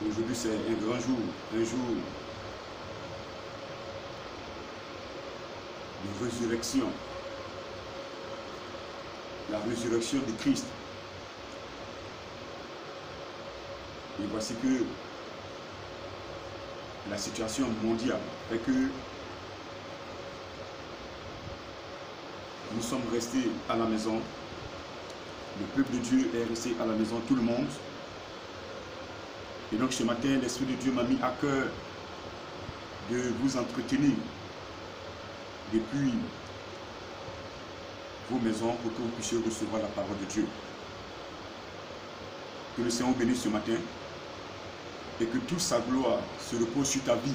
Aujourd'hui, c'est un grand jour, un jour de résurrection. La résurrection de Christ. Et voici que la situation mondiale fait que nous sommes restés à la maison. Le peuple de Dieu est resté à la maison, tout le monde. Et donc ce matin, l'Esprit de Dieu m'a mis à cœur de vous entretenir depuis vos maisons pour que vous puissiez recevoir la parole de Dieu. Que le Seigneur bénisse ce matin et que toute sa gloire se repose sur ta vie.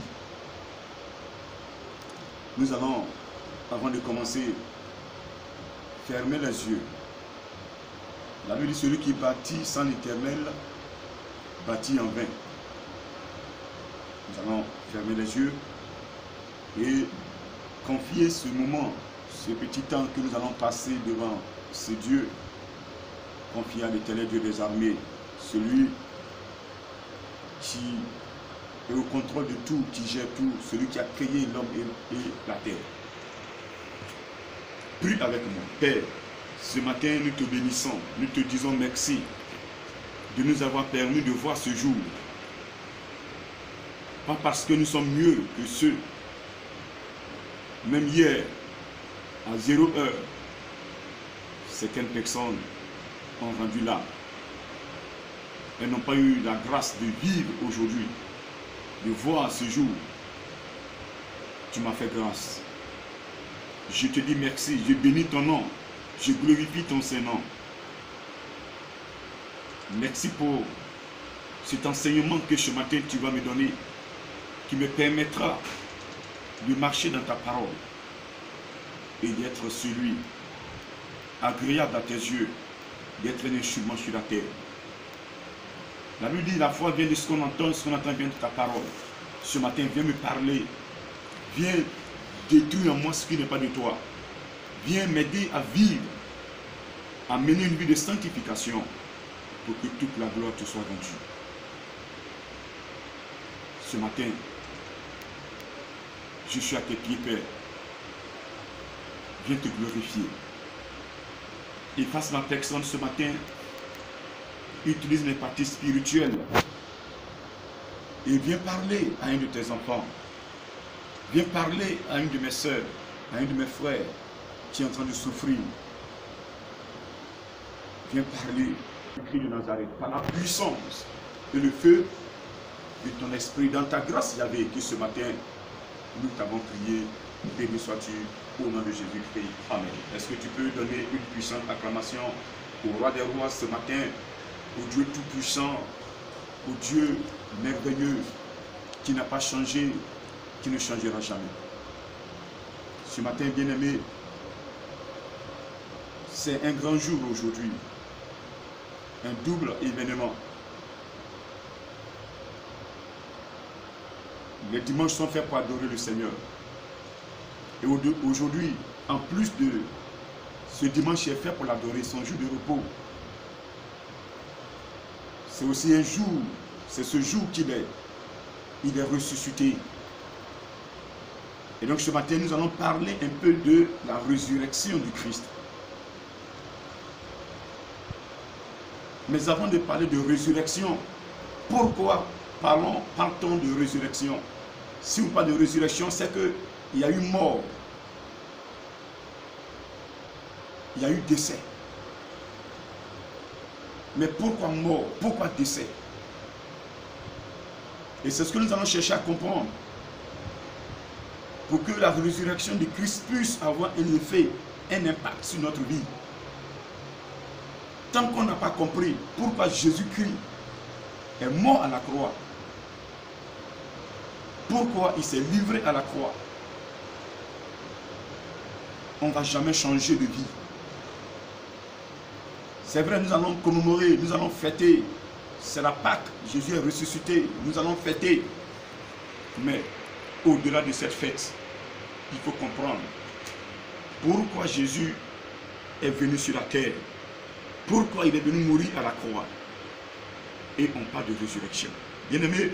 Nous allons, avant de commencer, fermer les yeux. La Bible dit celui qui bâtit sans l'Éternel bâtit en vain. Nous allons fermer les yeux et confier ce moment, ce petit temps que nous allons passer devant ce Dieu, confier à l'Éternel Dieu des armées, celui qui est au contrôle de tout, qui gère tout, celui qui a créé l'homme et la terre. Prie avec moi. Père, ce matin nous te bénissons, nous te disons merci de nous avoir permis de voir ce jour. Pas parce que nous sommes mieux que ceux, même hier, à 0 heure, certaines personnes ont rendu là. Elles n'ont pas eu la grâce de vivre aujourd'hui, de voir ce jour. Tu m'as fait grâce. Je te dis merci, je bénis ton nom, je glorifie ton Saint-Nom. Merci pour cet enseignement que ce matin tu vas me donner, qui me permettra de marcher dans ta parole et d'être celui agréable à tes yeux, d'être un instrument sur la terre. La Bible dit la foi vient de ce qu'on entend vient de ta parole. Ce matin, viens me parler, viens détruire en moi ce qui n'est pas de toi. Viens m'aider à vivre, à mener une vie de sanctification pour que toute la gloire te soit rendue. Ce matin, je suis à tes pieds, Père. Viens te glorifier. Efface ma personne ce matin. Utilise mes parties spirituelles. Et viens parler à un de tes enfants. Viens parler à une de mes soeurs, à un de mes frères qui est en train de souffrir. Viens parler du Christ de Nazareth par la puissance et le feu de ton esprit dans ta grâce, Yahvé, que ce matin nous t'avons prié. Béni sois-tu au nom de Jésus-Christ. Amen. Est-ce que tu peux donner une puissante acclamation au roi des rois ce matin, au Dieu tout-puissant, au Dieu merveilleux qui n'a pas changé, qui ne changera jamais. Ce matin, bien-aimé, c'est un grand jour aujourd'hui, un double événement. Les dimanches sont faits pour adorer le Seigneur. Et aujourd'hui, en plus de ce dimanche est fait pour l'adorer, son jour de repos. C'est aussi un jour, c'est ce jour qu'il est. Il est ressuscité. Et donc ce matin, nous allons parler un peu de la résurrection du Christ. Mais avant de parler de résurrection, pourquoi parle-t-on de résurrection? Si on parle de résurrection, c'est qu'il y a eu mort. Il y a eu décès. Mais pourquoi mort? Pourquoi décès? Et c'est ce que nous allons chercher à comprendre. Pour que la résurrection de Christ puisse avoir un effet, un impact sur notre vie. Tant qu'on n'a pas compris pourquoi Jésus-Christ est mort à la croix, pourquoi il s'est livré à la croix, on ne va jamais changer de vie. C'est vrai, nous allons commémorer, nous allons fêter. C'est la Pâque, Jésus est ressuscité, nous allons fêter. Mais au-delà de cette fête, il faut comprendre pourquoi Jésus est venu sur la terre. Pourquoi il est venu mourir à la croix. Et on parle de résurrection. Bien-aimés,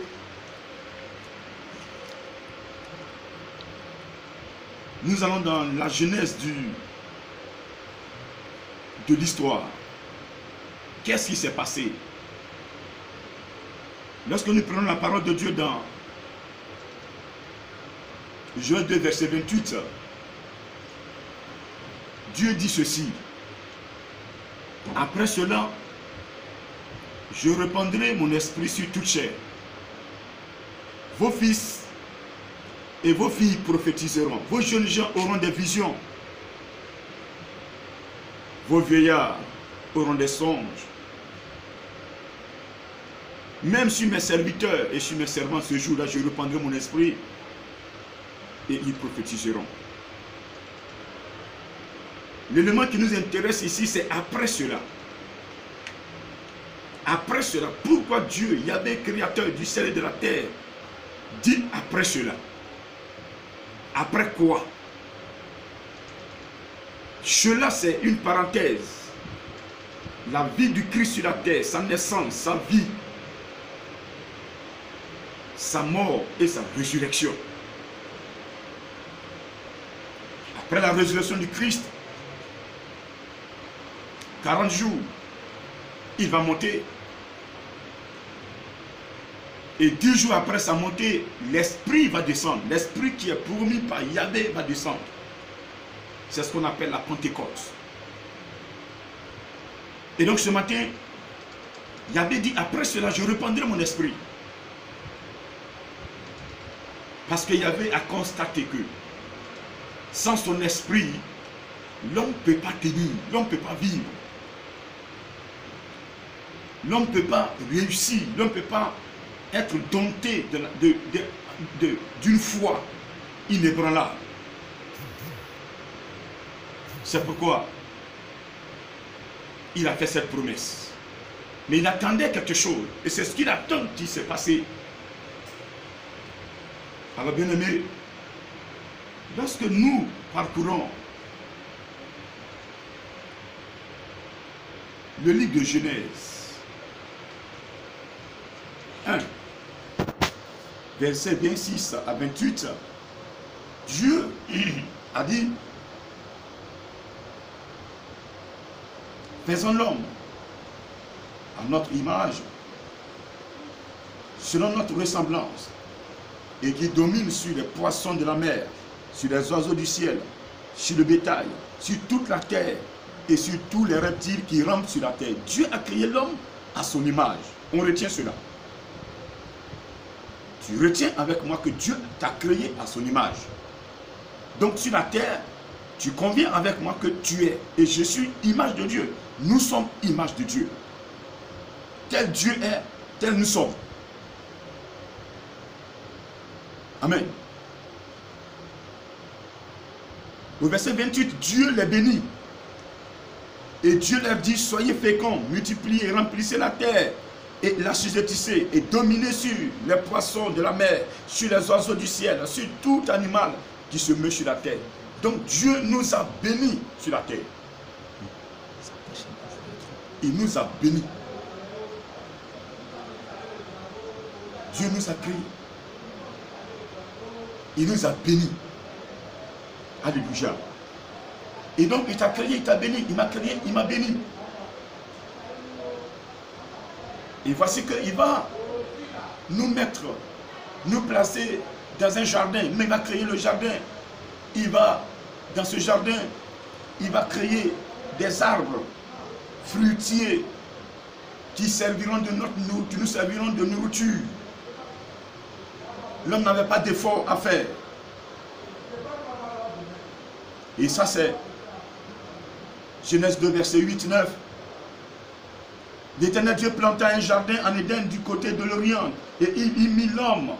nous allons dans la genèse de l'histoire. Qu'est-ce qui s'est passé? Lorsque nous prenons la parole de Dieu dans Joël 2, verset 28, Dieu dit ceci: après cela, je répandrai mon esprit sur toute chair. Vos fils et vos filles prophétiseront. Vos jeunes gens auront des visions. Vos vieillards auront des songes. Même sur mes serviteurs et sur mes servants, ce jour-là, je répandrai mon esprit et ils prophétiseront. L'élément qui nous intéresse ici, c'est après cela. Après cela, pourquoi Dieu, Yahvé, créateur du ciel et de la terre, dit après cela? Après quoi? Cela, c'est une parenthèse. La vie du Christ sur la terre, sa naissance, sa vie, sa mort et sa résurrection. Après la résurrection du Christ, 40 jours, il va monter. Et 10 jours après sa montée, l'Esprit va descendre. L'Esprit qui est promis par Yahvé va descendre. C'est ce qu'on appelle la Pentecôte. Et donc ce matin, Yahvé dit, après cela, je répandrai mon esprit. Parce que Yahvé a constaté que sans son esprit, l'homme ne peut pas tenir, l'homme ne peut pas vivre. L'homme ne peut pas réussir, l'homme ne peut pas être dompté d'une foi inébranlable. C'est pourquoi il a fait cette promesse. Mais il attendait quelque chose. Et c'est ce qu'il attend qui s'est passé. Alors bien aimé, lorsque nous parcourons le livre de Genèse 1, verset 26 à 28, Dieu a dit: faisons l'homme à notre image, selon notre ressemblance, et qui domine sur les poissons de la mer, sur les oiseaux du ciel, sur le bétail, sur toute la terre, et sur tous les reptiles qui rampent sur la terre. Dieu a créé l'homme à son image. On retient cela. Tu retiens avec moi que Dieu t'a créé à son image. Donc sur la terre, tu conviens avec moi que tu es, et je suis image de Dieu. Nous sommes image de Dieu. Tel Dieu est, tel nous sommes. Amen. Au verset 28, Dieu les bénit. Et Dieu leur dit: soyez féconds, multipliez, remplissez la terre, et l'assujettissez, et dominez sur les poissons de la mer, sur les oiseaux du ciel, sur tout animal qui se meut sur la terre. Donc Dieu nous a bénis sur la terre. Il nous a bénis. Dieu nous a créés. Il nous a bénis. Alléluia. Et donc il t'a créé, il t'a béni. Il m'a créé, il m'a béni. Et voici qu'il va nous mettre, nous placer dans un jardin. Mais il va créer le jardin. Il va, dans ce jardin, il va créer des arbres fruitiers qui serviront de qui nous serviront de nourriture. L'homme n'avait pas d'effort à faire. Et ça c'est Genèse 2, verset 8-9. L'Éternel Dieu planta un jardin en Éden du côté de l'Orient, et il y mit l'homme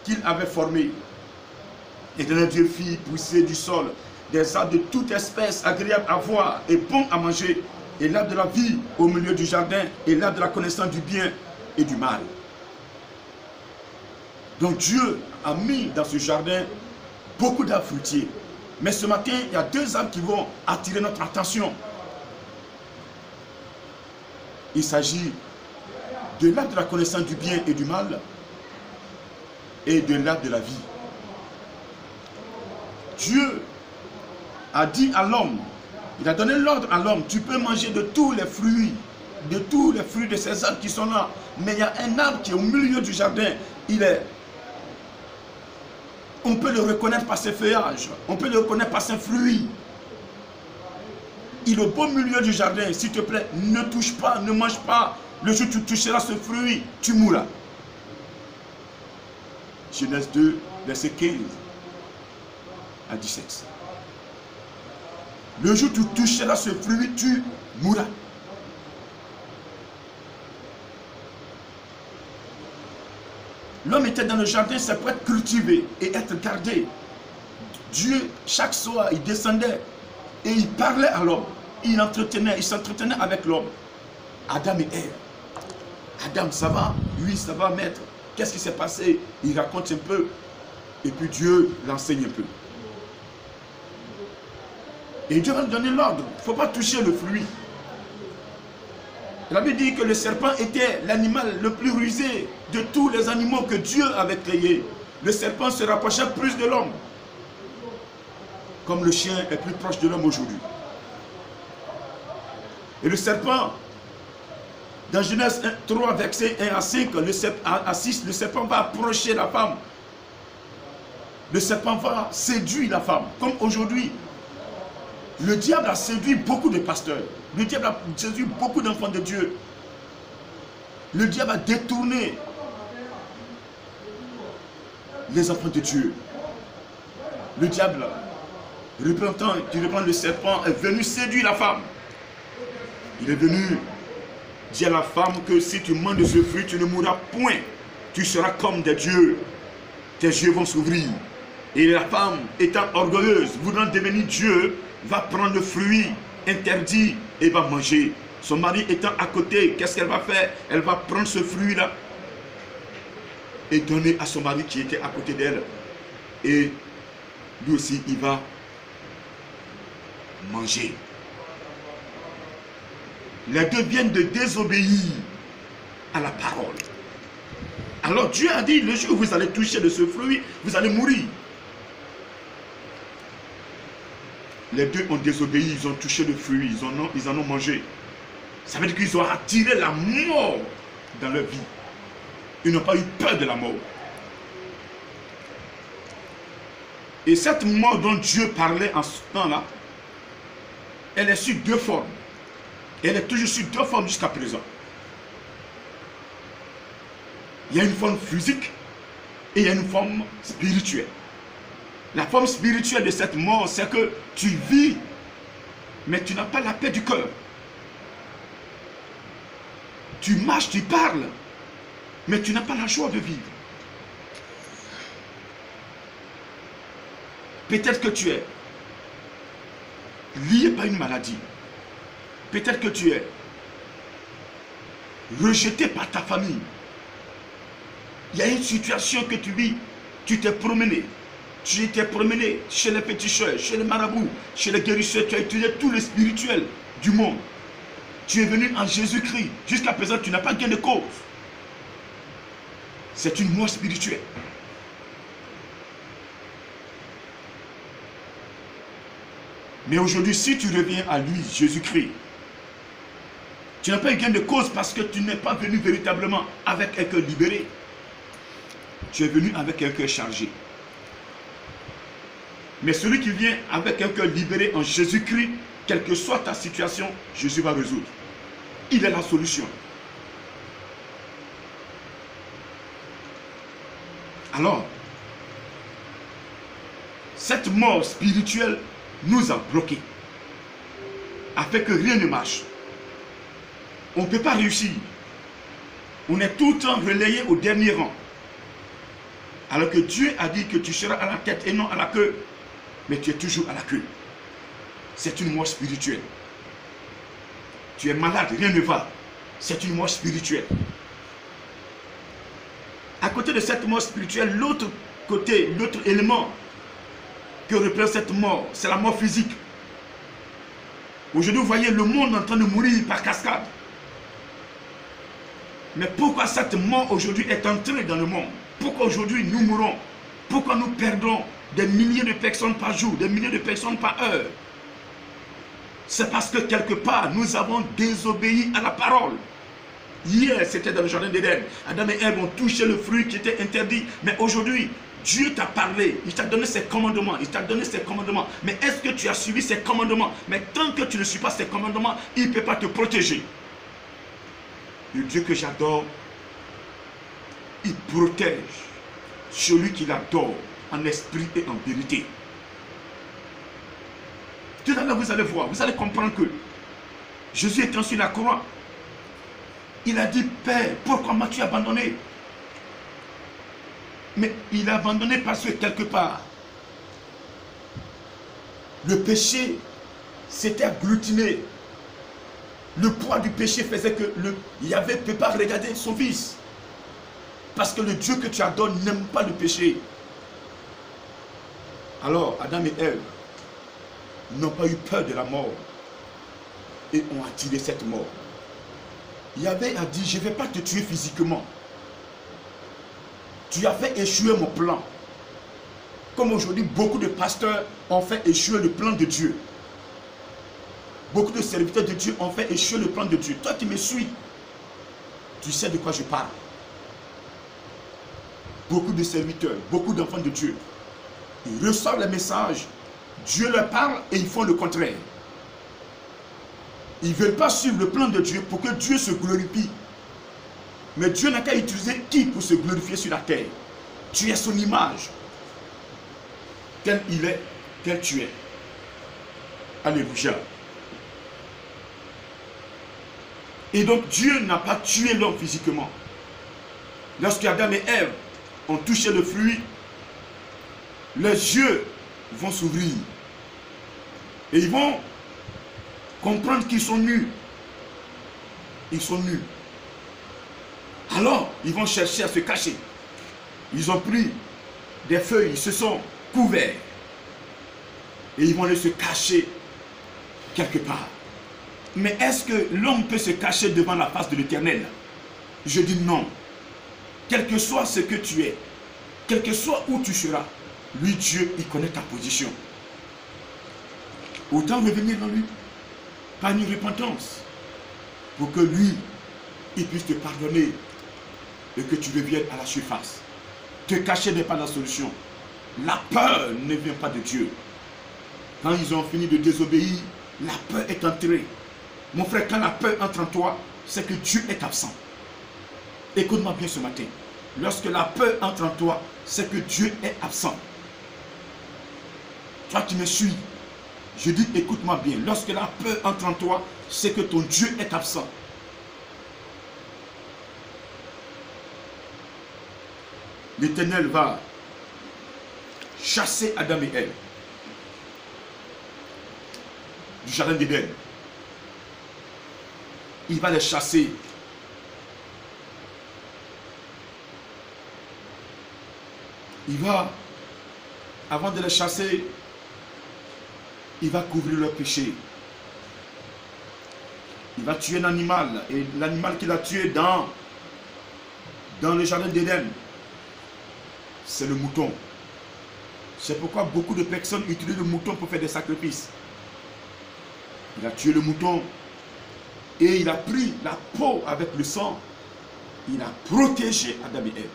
qu'il avait formé. L'Éternel Dieu fit pousser du sol des arbres de toute espèce agréables à voir et bons à manger, et l'arbre de la vie au milieu du jardin, et l'arbre de la connaissance du bien et du mal. Donc Dieu a mis dans ce jardin beaucoup d'arbres fruitiers. Mais ce matin, il y a deux arbres qui vont attirer notre attention. Il s'agit de l'arbre de la connaissance du bien et du mal et de l'arbre de la vie. Dieu a dit à l'homme, il a donné l'ordre à l'homme, tu peux manger de tous les fruits de ces arbres qui sont là. Mais il y a un arbre qui est au milieu du jardin, on peut le reconnaître par ses feuillages, on peut le reconnaître par ses fruits. Il est au beau milieu du jardin, s'il te plaît, ne touche pas, ne mange pas. Le jour où tu toucheras ce fruit, tu mourras. Genèse 2, verset 15 à 17. Le jour où tu toucheras ce fruit, tu mourras. L'homme était dans le jardin, c'est pour être cultivé et être gardé. Dieu, chaque soir, il descendait et il parlait à l'homme. Il s'entretenait avec l'homme. Adam et Ève. Adam, ça va? Oui, ça va, maître. Qu'est-ce qui s'est passé? Il raconte un peu. Et puis Dieu l'enseigne un peu. Et Dieu va nous donner l'ordre. Il ne faut pas toucher le fruit. La Bible dit que le serpent était l'animal le plus rusé de tous les animaux que Dieu avait créés. Le serpent se rapprochait plus de l'homme. Comme le chien est plus proche de l'homme aujourd'hui. Et le serpent, dans Genèse 3, verset 1 à 5, à 6, le serpent va approcher la femme. Le serpent va séduire la femme. Comme aujourd'hui, le diable a séduit beaucoup de pasteurs. Le diable a séduit beaucoup d'enfants de Dieu. Le diable a détourné les enfants de Dieu. Le diable, tu reprends le serpent, est venu séduire la femme. Il est venu dire à la femme que si tu manges de ce fruit, tu ne mourras point. Tu seras comme des dieux. Tes yeux vont s'ouvrir. Et la femme, étant orgueilleuse, voulant devenir Dieu, va prendre le fruit interdit et va manger. Son mari étant à côté, qu'est-ce qu'elle va faire? Elle va prendre ce fruit-là et donner à son mari qui était à côté d'elle. Et lui aussi, il va manger. Les deux viennent de désobéir à la parole. Alors Dieu a dit, le jour où vous allez toucher de ce fruit, vous allez mourir. Les deux ont désobéi, ils ont touché le fruit, ils en ont mangé. Ça veut dire qu'ils ont attiré la mort dans leur vie. Ils n'ont pas eu peur de la mort. Et cette mort dont Dieu parlait en ce temps-là, elle est sur deux formes. Elle est toujours sur deux formes jusqu'à présent. Il y a une forme physique et il y a une forme spirituelle. La forme spirituelle de cette mort, c'est que tu vis, mais tu n'as pas la paix du cœur. Tu marches, tu parles, mais tu n'as pas la joie de vivre. Peut-être que tu es lié par une maladie. Peut-être que tu es rejeté par ta famille. Il y a une situation que tu vis, tu t'es promené. Tu t'es promené chez les féticheurs, chez les marabouts, chez les guérisseurs. Tu as utilisé tout le spirituel du monde. Tu es venu en Jésus-Christ. Jusqu'à présent, tu n'as pas gain de cause. C'est une mort spirituelle. Mais aujourd'hui, si tu reviens à lui, Jésus-Christ, tu n'as pas eu gain de cause parce que tu n'es pas venu véritablement avec un cœur libéré. Tu es venu avec un cœur chargé. Mais celui qui vient avec un cœur libéré en Jésus-Christ, quelle que soit ta situation, Jésus va résoudre. Il est la solution. Alors, cette mort spirituelle nous a bloqués, a fait que rien ne marche. On ne peut pas réussir. On est tout le temps relayé au dernier rang. Alors que Dieu a dit que tu seras à la tête et non à la queue. Mais tu es toujours à la queue. C'est une mort spirituelle. Tu es malade, rien ne va. C'est une mort spirituelle. À côté de cette mort spirituelle, l'autre côté, l'autre élément que représente cette mort, c'est la mort physique. Aujourd'hui, vous voyez le monde en train de mourir par cascade. Mais pourquoi cette mort aujourd'hui est entrée dans le monde? Pourquoi aujourd'hui nous mourons? Pourquoi nous perdons des milliers de personnes par jour, des milliers de personnes par heure? C'est parce que quelque part, nous avons désobéi à la parole. Hier, c'était dans le jardin d'Éden. Adam et Ève ont touché le fruit qui était interdit. Mais aujourd'hui, Dieu t'a parlé. Il t'a donné ses commandements. Il t'a donné ses commandements. Mais est-ce que tu as suivi ses commandements? Mais tant que tu ne suis pas ses commandements, il ne peut pas te protéger. Le Dieu que j'adore, il protège celui qui l'adore en esprit et en vérité. Tout à l'heure, vous allez voir, vous allez comprendre que Jésus étant sur la croix, il a dit, Père, pourquoi m'as-tu abandonné? Mais il a abandonné parce que quelque part, le péché s'était agglutiné. Le poids du péché faisait que Yahvé ne peut pas regarder son fils. Parce que le Dieu que tu adores n'aime pas le péché. Alors, Adam et Ève n'ont pas eu peur de la mort et ont attiré cette mort. Yahvé a dit, je ne vais pas te tuer physiquement. Tu as fait échouer mon plan. Comme aujourd'hui, beaucoup de pasteurs ont fait échouer le plan de Dieu. Beaucoup de serviteurs de Dieu ont fait échouer le plan de Dieu. Toi qui me suis, tu sais de quoi je parle. Beaucoup de serviteurs, beaucoup d'enfants de Dieu, ils reçoivent les messages, Dieu leur parle et ils font le contraire. Ils ne veulent pas suivre le plan de Dieu pour que Dieu se glorifie. Mais Dieu n'a qu'à utiliser qui pour se glorifier sur la terre? Tu es son image. Tel il est, tel tu es. Alléluia. Et donc Dieu n'a pas tué l'homme physiquement. Lorsque Adam et Ève ont touché le fruit, leurs yeux vont s'ouvrir. Et ils vont comprendre qu'ils sont nus. Ils sont nus. Alors, ils vont chercher à se cacher. Ils ont pris des feuilles, ils se sont couverts. Et ils vont aller se cacher quelque part. Mais est-ce que l'homme peut se cacher devant la face de l'Éternel? Je dis non. Quel que soit ce que tu es, quel que soit où tu seras, lui, Dieu, il connaît ta position. Autant revenir dans lui, par une repentance, pour que lui, il puisse te pardonner et que tu reviennes à la surface. Te cacher n'est pas la solution. La peur ne vient pas de Dieu. Quand ils ont fini de désobéir, la peur est entrée. Mon frère, quand la peur entre en toi, c'est que Dieu est absent. Écoute-moi bien ce matin. Lorsque la peur entre en toi, c'est que Dieu est absent. Toi qui me suis, je dis écoute-moi bien. Lorsque la peur entre en toi, c'est que ton Dieu est absent. L'Éternel va chasser Adam et Ève du jardin d'Éden. Il va les chasser. Il va, avant de les chasser, il va couvrir leur péché. Il va tuer un animal. Et l'animal qu'il a tué dans le jardin d'Éden, c'est le mouton. C'est pourquoi beaucoup de personnes utilisent le mouton pour faire des sacrifices. Il a tué le mouton et il a pris la peau avec le sang. Il a protégé Adam et Ève.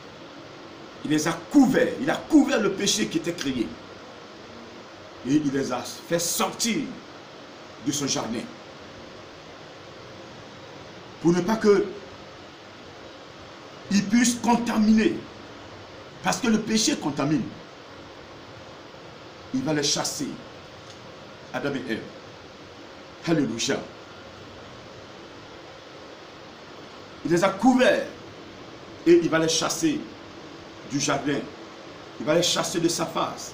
Il les a couverts. Il a couvert le péché qui était créé. Et il les a fait sortir de son jardin. Pour ne pas que ils puissent contaminer. Parce que le péché contamine. Il va les chasser. Adam et Ève. Alléluia. Il les a couverts. Et il va les chasser du jardin. Il va les chasser de sa face.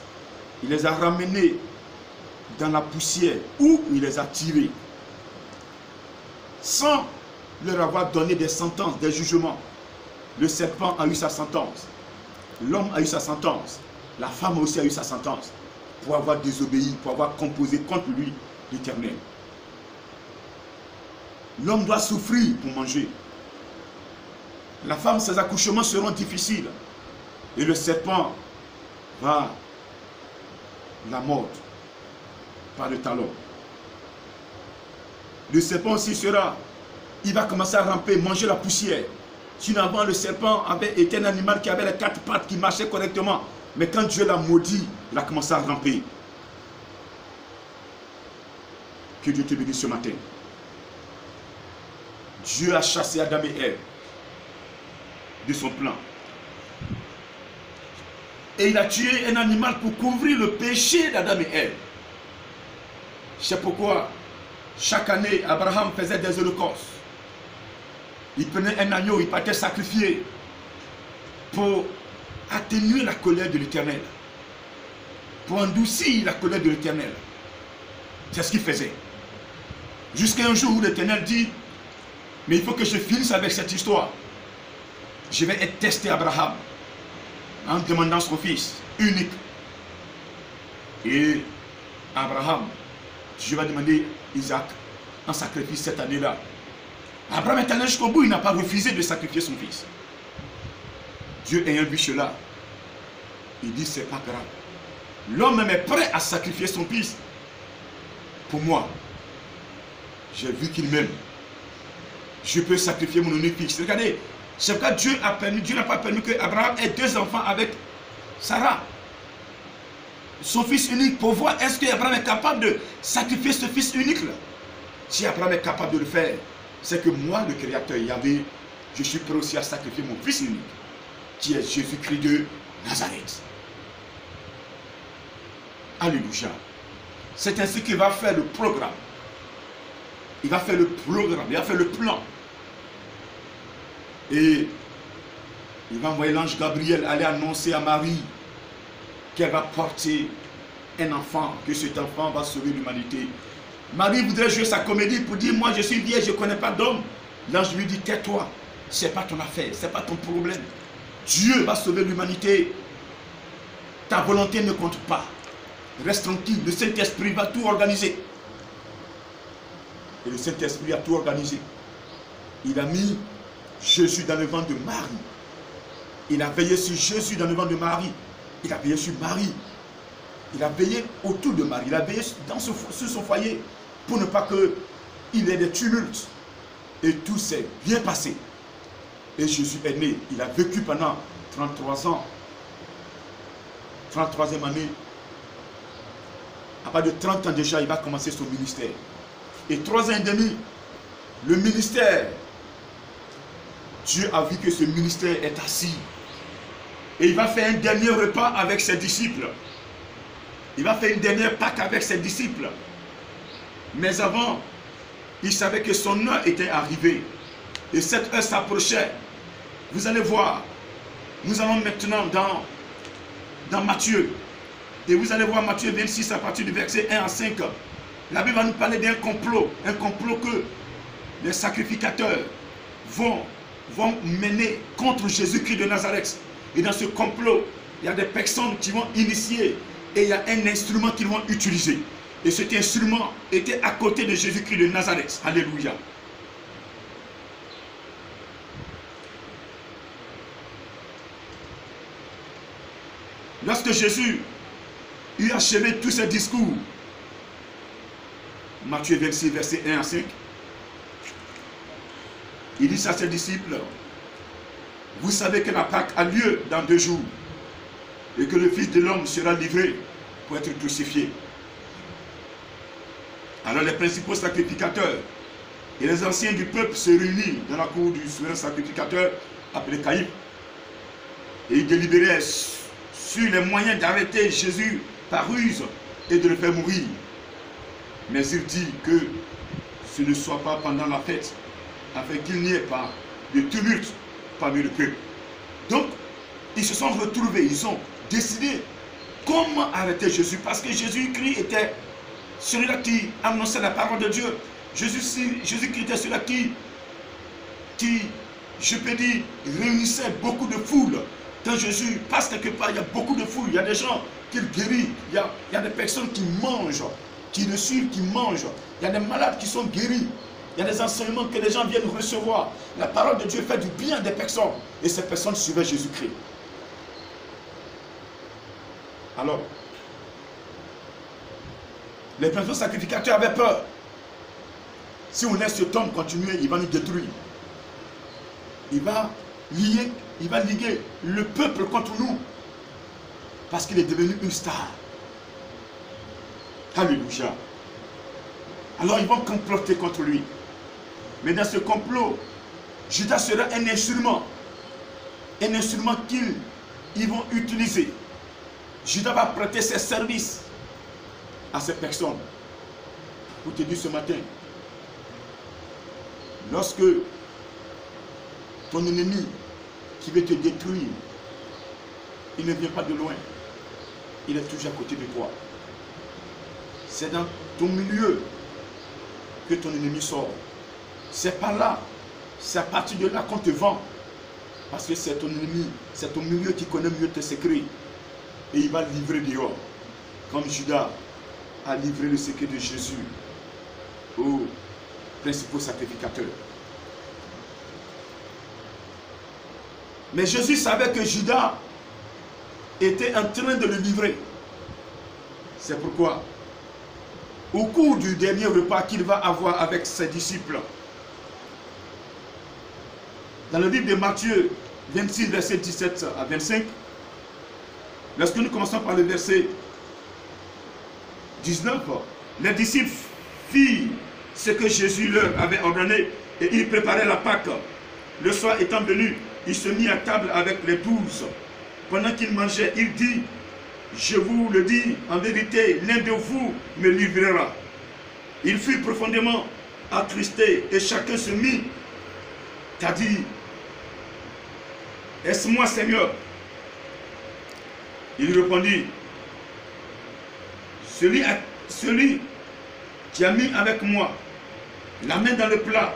Il les a ramenés dans la poussière où il les a tirés. Sans leur avoir donné des sentences, des jugements. Le serpent a eu sa sentence. L'homme a eu sa sentence. La femme aussi a eu sa sentence. Pour avoir désobéi, pour avoir composé contre lui l'Éternel. L'homme doit souffrir pour manger. La femme, ses accouchements seront difficiles. Et le serpent va la mordre par le talon. Le serpent aussi sera, il va commencer à ramper, manger la poussière. Sinon avant, le serpent était un animal qui avait les 4 pattes, qui marchait correctement. Mais quand Dieu l'a maudit, il a commencé à ramper. Que Dieu te bénisse ce matin. Dieu a chassé Adam et Ève de son plan. Et il a tué un animal pour couvrir le péché d'Adam et Ève. C'est pourquoi chaque année, Abraham faisait des holocaustes. Il prenait un agneau, il partait sacrifier pour atténuer la colère de l'Éternel, pour endoucir la colère de l'Éternel. C'est ce qu'il faisait. Jusqu'à un jour où l'Éternel dit, mais il faut que je finisse avec cette histoire. Je vais tester Abraham en demandant son fils unique. Et Abraham, je vais demander Isaac en sacrifice cette année-là. Abraham est allé jusqu'au bout, il n'a pas refusé de sacrifier son fils. Dieu ayant vu cela, il dit c'est pas grave. L'homme est prêt à sacrifier son fils pour moi. J'ai vu qu'il m'aime. Je peux sacrifier mon unique fils. Regardez, c'est pourquoi Dieu n'a pas permis que Abraham ait 2 enfants avec Sarah. Son fils unique, pour voir est-ce qu'Abraham est capable de sacrifier ce fils unique là. Si Abraham est capable de le faire, c'est que moi, le Créateur Yahvé, je suis prêt aussi à sacrifier mon fils unique, qui est Jésus-Christ de Nazareth. Alléluia. C'est ainsi qu'il va faire le programme. Il va faire le programme, il va faire le plan. Et il va envoyer l'ange Gabriel aller annoncer à Marie qu'elle va porter un enfant, que cet enfant va sauver l'humanité. Marie voudrait jouer sa comédie pour dire, moi je suis vierge, je ne connais pas d'homme. L'ange lui dit, tais-toi, ce n'est pas ton affaire, ce n'est pas ton problème. Dieu va sauver l'humanité. Ta volonté ne compte pas. Reste tranquille, le Saint-Esprit va tout organiser. Et le Saint-Esprit a tout organisé. Il a mis Jésus dans le ventre de Marie. Il a veillé sur Jésus dans le ventre de Marie. Il a veillé sur Marie. Il a veillé autour de Marie. Il a veillé sur son foyer pour ne pas qu'il ait des tumultes. Et tout s'est bien passé. Et Jésus est né. Il a vécu pendant 33 ans. 33e année. À partir de 30 ans déjà, il va commencer son ministère. Et 3 ans et demi, le ministère, Dieu a vu que ce ministère est assis. Et il va faire un dernier repas avec ses disciples. Il va faire une dernière Pâque avec ses disciples. Mais avant, il savait que son heure était arrivée. Et cette heure s'approchait. Vous allez voir, nous allons maintenant dans Matthieu. Et vous allez voir Matthieu 26 à partir du verset 1 à 5. La Bible va nous parler d'un complot. Un complot que les sacrificateurs vont mener contre Jésus-Christ de Nazareth. Et dans ce complot, il y a des personnes qui vont initier et il y a un instrument qu'ils vont utiliser. Et cet instrument était à côté de Jésus-Christ de Nazareth. Alléluia. Lorsque Jésus eut achevé tous ses discours, Matthieu 26, verset 1 à 5, il dit à ses disciples, vous savez que la Pâque a lieu dans 2 jours et que le Fils de l'homme sera livré pour être crucifié. Alors les principaux sacrificateurs et les anciens du peuple se réunissent dans la cour du souverain sacrificateur appelé Caïphe et ils délibéraient sur les moyens d'arrêter Jésus par ruse et de le faire mourir. Mais il dit que ce ne soit pas pendant la fête, afin qu'il n'y ait pas de tumulte parmi le peuple. Donc, ils se sont retrouvés, ils ont décidé comment arrêter Jésus, parce que Jésus-Christ était celui-là qui annonçait la parole de Dieu. Jésus-Christ était celui-là qui, je peux dire, réunissait beaucoup de foules. Quand Jésus passe quelque part, il y a beaucoup de foules, il y a des gens qu'il guérit, il y a des personnes qui mangent, qui le suivent, qui mangent. Il y a des malades qui sont guéris. Il y a des enseignements que les gens viennent recevoir. La parole de Dieu fait du bien des personnes. Et ces personnes suivaient Jésus-Christ. Alors, les principaux sacrificateurs avaient peur. Si on laisse cet homme continuer, il va nous détruire. Il va liguer le peuple contre nous. Parce qu'il est devenu une star. Alléluia. Alors ils vont comploter contre lui. Mais dans ce complot, Judas sera un instrument. Un instrument qu'ils vont utiliser. Judas va prêter ses services à ces personnes. Pour te dire ce matin, lorsque ton ennemi qui veut te détruire, il ne vient pas de loin. Il est toujours à côté de toi. C'est dans ton milieu que ton ennemi sort. C'est par là, c'est à partir de là qu'on te vend. Parce que c'est ton ennemi, c'est ton milieu qui connaît mieux tes secrets. Et il va livrer dehors. Comme Judas a livré le secret de Jésus aux principaux sacrificateurs. Mais Jésus savait que Judas était en train de le livrer. C'est pourquoi, au cours du dernier repas qu'il va avoir avec ses disciples, dans le livre de Matthieu 26, verset 17 à 25, lorsque nous commençons par le verset 19, les disciples firent ce que Jésus leur avait ordonné et ils préparaient la Pâque. Le soir étant venu, il se mit à table avec les 12. Pendant qu'il mangeait, il dit, je vous le dis, en vérité, l'un de vous me livrera. Il fut profondément attristé et chacun se mit à dire, est-ce moi, Seigneur? Il répondit, celui qui a mis avec moi la main dans le plat,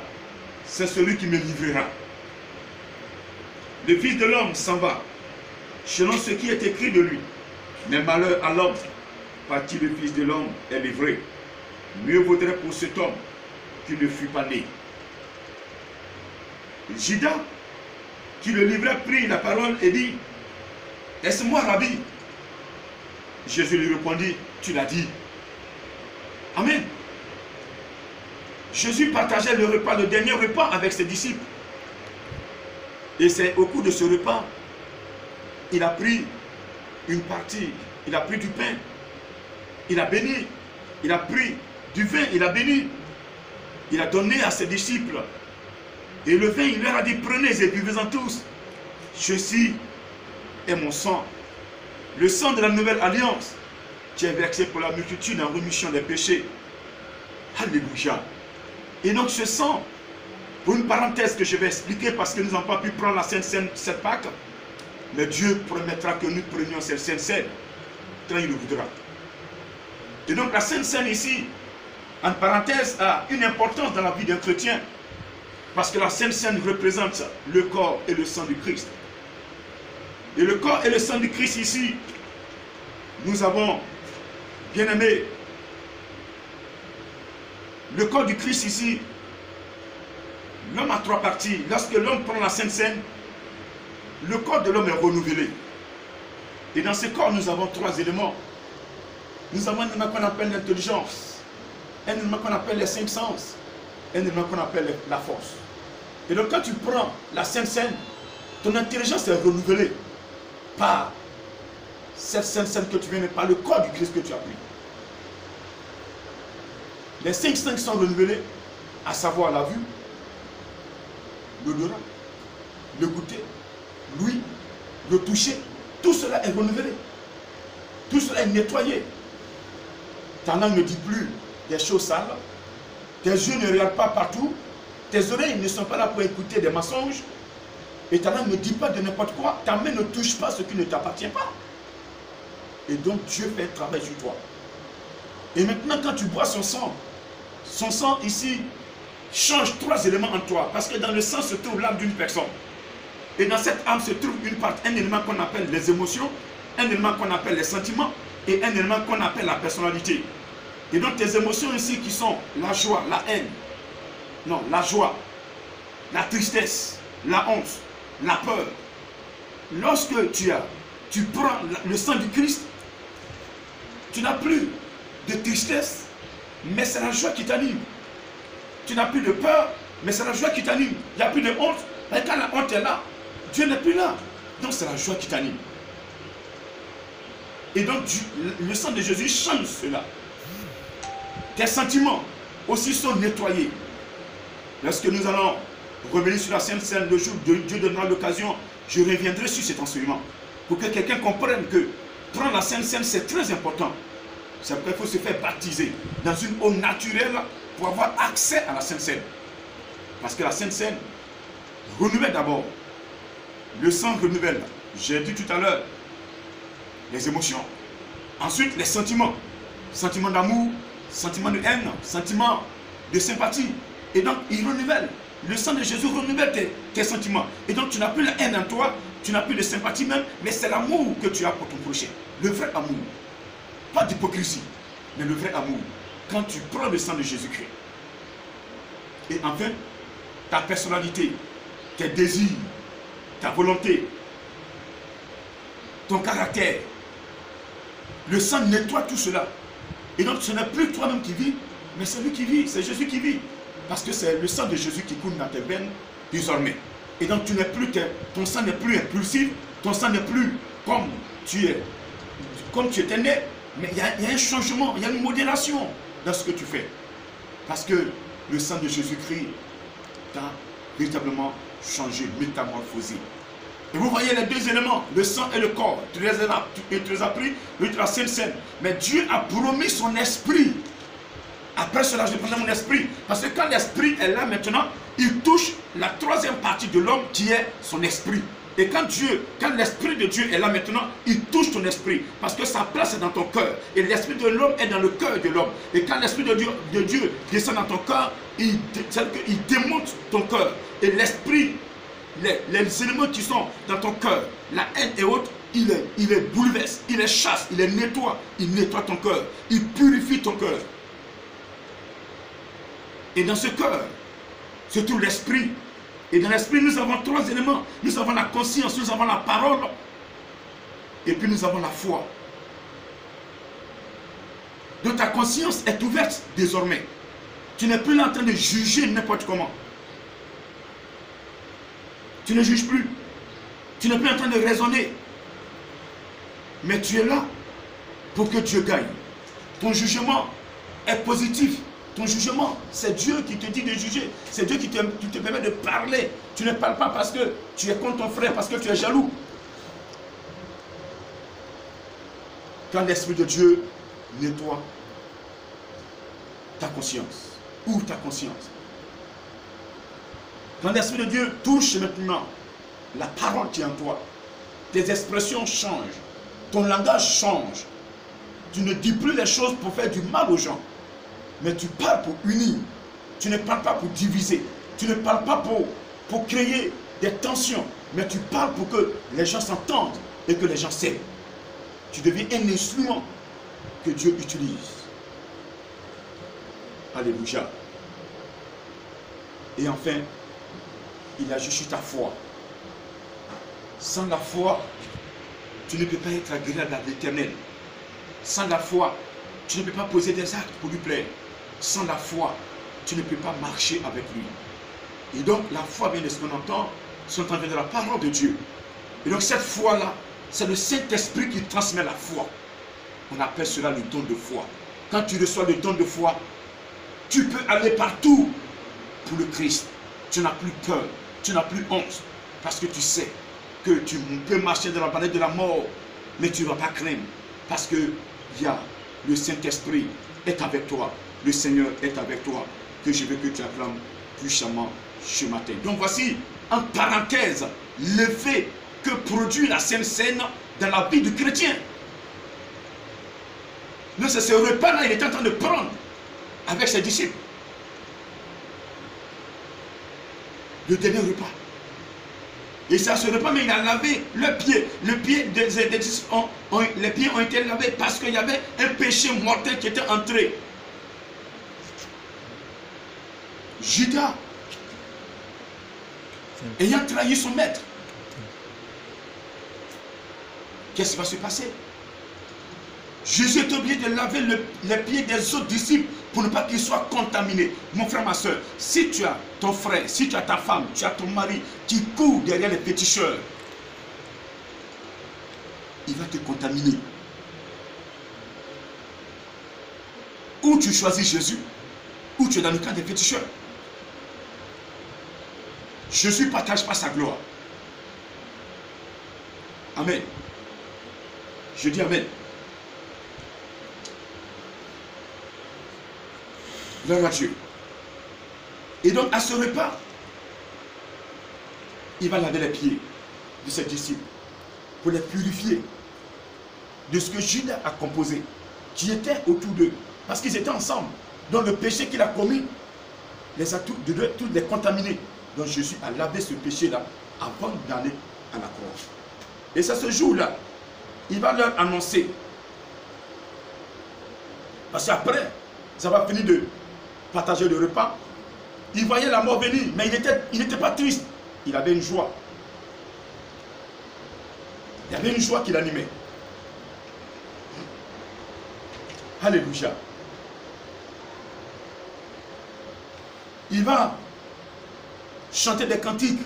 c'est celui qui me livrera. Le Fils de l'homme s'en va, selon ce qui est écrit de lui. Mais malheur à l'homme par qui le Fils de l'homme est livré. Mieux vaudrait pour cet homme qu'il ne fût pas né. Judas, qui le livrait, prit la parole et dit, est-ce moi, Rabbi? Jésus lui répondit, tu l'as dit. Amen. Jésus partageait le repas, le dernier repas avec ses disciples. Et c'est au cours de ce repas, il a pris une partie, il a pris du pain, il a béni, il a pris du vin, il a béni, il a donné à ses disciples. Et le vin, il leur a dit, prenez et buvez-en tous. Ceci est mon sang, le sang de la nouvelle alliance, qui est versé pour la multitude en rémission des péchés. Alléluia. Et donc ce sang, pour une parenthèse que je vais expliquer, parce que nous n'avons pas pu prendre la Sainte Seine cette Pâque, mais Dieu promettra que nous prenions cette Sainte Seine quand il le voudra. Et donc la Sainte Seine ici, en parenthèse, a une importance dans la vie d'un chrétien, parce que la Sainte Seine représente le corps et le sang du Christ. Et le corps et le sang du Christ ici, nous avons, bien aimé, le corps du Christ ici, l'homme a trois parties. Lorsque l'homme prend la Sainte Seine, le corps de l'homme est renouvelé. Et dans ce corps, nous avons trois éléments. Nous avons un élément qu'on appelle l'intelligence, un élément qu'on appelle les cinq sens, un élément qu'on appelle la force. Et donc quand tu prends la Sainte Seine, ton intelligence est renouvelée par cette Sainte Seine que tu viens de, par le corps du Christ que tu as pris. Les cinq sens sont renouvelés, à savoir la vue, l'odorat, le goûter, l'ouïe, le toucher. Tout cela est renouvelé. Tout cela est nettoyé. Ta langue ne dit plus des choses sales. Tes yeux ne regardent pas partout. Tes oreilles ne sont pas là pour écouter des mensonges. Et ta langue ne dit pas de n'importe quoi. Ta main ne touche pas ce qui ne t'appartient pas. Et donc Dieu fait un travail sur toi. Et maintenant quand tu bois son sang ici change trois éléments en toi. Parce que dans le sang se trouve l'âme d'une personne. Et dans cette âme se trouve une part, un élément qu'on appelle les émotions, un élément qu'on appelle les sentiments et un élément qu'on appelle la personnalité. Et donc tes émotions ici qui sont la joie, la haine, Non, la joie, la tristesse, la honte, la peur. Lorsque tu prends le sang du Christ, tu n'as plus de tristesse, mais c'est la joie qui t'anime. Tu n'as plus de peur, mais c'est la joie qui t'anime. Il n'y a plus de honte. Et quand la honte est là, Dieu n'est plus là. Donc c'est la joie qui t'anime. Et donc le sang de Jésus change cela. Tes sentiments aussi sont nettoyés. Lorsque nous allons revenir sur la Sainte Seine le jour où Dieu donnera l'occasion, je reviendrai sur cet enseignement. Pour que quelqu'un comprenne que prendre la Sainte Seine, c'est très important. C'est pourquoi il faut se faire baptiser dans une eau naturelle pour avoir accès à la Sainte Seine. Parce que la Sainte Seine renouvelle d'abord. Le sang renouvelle. J'ai dit tout à l'heure les émotions. Ensuite, les sentiments. Sentiments d'amour, sentiments de haine, sentiments de sympathie. Et donc, il renouvelle. Le sang de Jésus renouvelle tes sentiments. Et donc, tu n'as plus la haine en toi, tu n'as plus de sympathie même, mais c'est l'amour que tu as pour ton prochain. Le vrai amour. Pas d'hypocrisie, mais le vrai amour. Quand tu prends le sang de Jésus-Christ. Et enfin, ta personnalité, tes désirs, ta volonté, ton caractère. Le sang nettoie tout cela. Et donc, ce n'est plus toi-même qui vis, mais c'est lui qui vit, c'est Jésus qui vit. Parce que c'est le sang de Jésus qui coule dans tes veines désormais. Et donc, ton sang n'est plus impulsif, ton sang n'est plus comme tu étais né, mais il y a un changement, il y a une modération dans ce que tu fais. Parce que le sang de Jésus-Christ t'a véritablement changé, métamorphosé. Et vous voyez les deux éléments, le sang et le corps. Tu les as pris, tu la Sainte Seine. Mais Dieu a promis son esprit. Après cela, je prends mon esprit. Parce que quand l'esprit est là maintenant, il touche la troisième partie de l'homme qui est son esprit. Et quand l'esprit de Dieu est là maintenant, il touche ton esprit. Parce que sa place est dans ton cœur. Et l'esprit de l'homme est dans le cœur de l'homme. Et quand l'esprit de Dieu descend dans ton cœur, il démonte ton cœur. Et l'esprit, les éléments qui sont dans ton cœur, la haine et autres, il les bouleverse, il les chasse, il les nettoie. Il nettoie ton cœur. Il purifie ton cœur. Et dans ce cœur se trouve l'esprit. Et dans l'esprit, nous avons trois éléments. Nous avons la conscience, nous avons la parole. Et puis nous avons la foi. Donc ta conscience est ouverte désormais. Tu n'es plus là en train de juger n'importe comment. Tu ne juges plus. Tu n'es plus en train de raisonner. Mais tu es là pour que Dieu gagne. Ton jugement est positif. Ton jugement, c'est Dieu qui te dit de juger. C'est Dieu qui te permet de parler. Tu ne parles pas parce que tu es contre ton frère, parce que tu es jaloux. Quand l'Esprit de Dieu nettoie ta conscience, ouvre ta conscience. Quand l'Esprit de Dieu touche maintenant la parole qui est en toi, tes expressions changent, ton langage change. Tu ne dis plus les choses pour faire du mal aux gens. Mais tu parles pour unir. Tu ne parles pas pour diviser. Tu ne parles pas pour créer des tensions. Mais tu parles pour que les gens s'entendent et que les gens s'aiment. Tu deviens un instrument que Dieu utilise. Alléluia. Et enfin, il agit sur ta foi. Sans la foi, tu ne peux pas être agréable à l'Éternel. Sans la foi, tu ne peux pas poser des actes pour lui plaire. Sans la foi, tu ne peux pas marcher avec lui. Et donc, la foi vient de ce qu'on entend, c'est de la parole de Dieu. Et donc, cette foi-là, c'est le Saint-Esprit qui transmet la foi. On appelle cela le don de foi. Quand tu reçois le don de foi, tu peux aller partout pour le Christ. Tu n'as plus peur, tu n'as plus honte, parce que tu sais que tu peux marcher dans la vallée de la mort, mais tu ne vas pas craindre, parce que le Saint-Esprit est avec toi. Le Seigneur est avec toi, que je veux que tu acclames puissamment ce matin. Donc voici, en parenthèse, l'effet que produit la Sainte Seine dans la vie du chrétien. Donc c'est ce repas-là, il est en train de prendre avec ses disciples. Le dernier repas. Et c'est à ce repas, mais il a lavé le pied. Les pieds ont été lavés parce qu'il y avait un péché mortel qui était entré. Judas, ayant trahi son maître, qu'est-ce qui va se passer? Jésus est obligé de laver les pieds des autres disciples pour ne pas qu'ils soient contaminés. Mon frère, ma soeur, si tu as ton frère, si tu as ta femme, tu as ton mari qui court derrière les péticheurs, il va te contaminer. Ou tu choisis Jésus, ou tu es dans le camp des péticheurs. Jésus ne partage pas sa gloire. Amen. Je dis Amen. Gloire à Dieu. Et donc, à ce repas, il va laver les pieds de ses disciples pour les purifier de ce que Judas a composé, qui était autour d'eux, parce qu'ils étaient ensemble. Donc, le péché qu'il a commis les a tous les contaminés. Donc, Jésus a lavé ce péché-là avant d'aller à la croix. Et c'est ce jour-là, il va leur annoncer. Parce qu'après, ça va finir de partager le repas. Il voyait la mort venir, mais il n'était pas triste. Il avait une joie. Il y avait une joie qui l'animait. Alléluia. Il va chanter des cantiques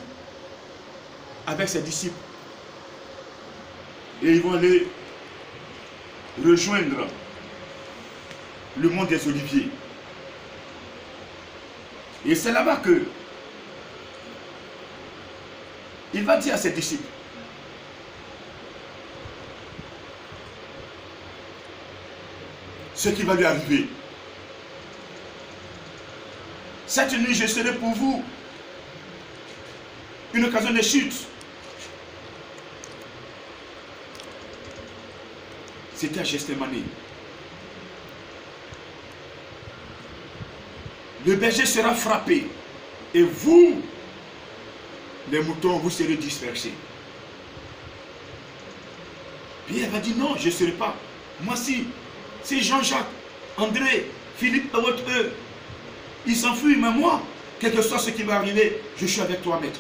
avec ses disciples. Et ils vont aller rejoindre le mont des Oliviers. Et c'est là-bas que il va dire à ses disciples, ce qui va lui arriver. Cette nuit, je serai pour vous une occasion de chute. C'était à Gethsémani. Le berger sera frappé et vous, les moutons, vous serez dispersés. Pierre va dire non, je ne serai pas. Moi, si Jean-Jacques, André, Philippe, eux, ils s'enfuient, mais moi, quel que soit ce qui va arriver, je suis avec toi, maître.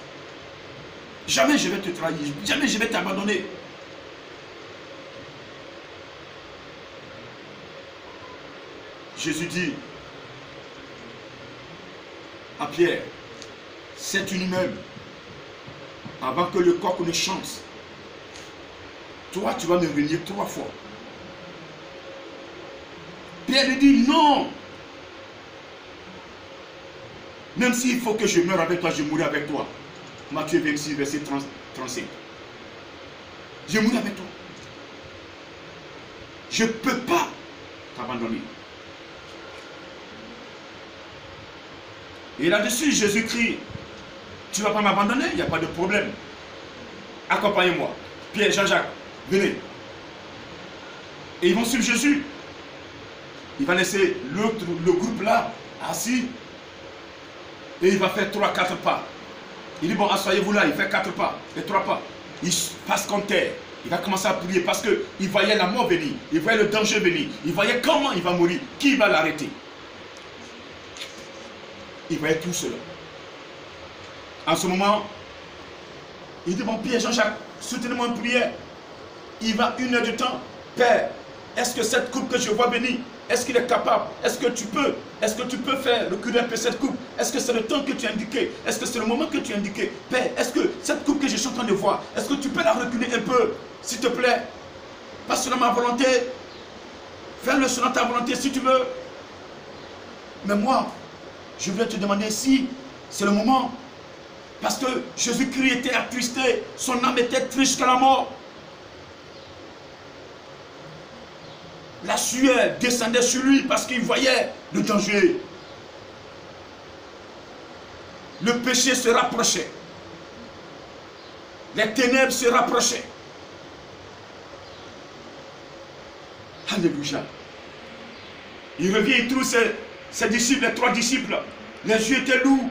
Jamais je vais te trahir, jamais je vais t'abandonner. Jésus dit à Pierre, cette nuit même, avant que le coq ne chante, toi tu vas me renier 3 fois. Pierre lui dit non. Même s'il faut que je meure avec toi, je mourrai avec toi. Matthieu 26, verset 35. Je mourrai avec toi. Je ne peux pas t'abandonner. Et là-dessus, Jésus crie, tu ne vas pas m'abandonner, il n'y a pas de problème. Accompagnez-moi. Pierre, Jean-Jacques, venez. Et ils vont suivre Jésus. Il va laisser le groupe là, assis. Et il va faire 3-4 pas. Il dit, bon, asseyez-vous là, il fait 4 pas, et 3 pas. Il passe contre terre. Il va commencer à prier parce qu'il voyait la mort venir. Il voyait le danger venir. Il voyait comment il va mourir. Qui va l'arrêter? Il voyait tout cela. En ce moment, il dit, bon, Pierre, Jean-Jacques, soutenez-moi en prière. Il va 1 heure de temps. Père, est-ce que cette coupe que je vois venir, est-ce qu'il est capable? Est-ce que tu peux faire reculer un peu cette coupe? Est-ce que c'est le temps que tu as indiqué? Est-ce que c'est le moment que tu as indiqué? Père, est-ce que cette coupe que je suis en train de voir, est-ce que tu peux la reculer un peu, s'il te plaît? Pas selon ma volonté. Fais-le selon ta volonté si tu veux. Mais moi, je voulais te demander si c'est le moment. Parce que Jésus-Christ était attristé. Son âme était triste jusqu'à la mort. La sueur descendait sur lui parce qu'il voyait le danger. Le péché se rapprochait. Les ténèbres se rapprochaient. Alléluia. Il revient, il trouve ses disciples, les 3 disciples. Les yeux étaient lourds.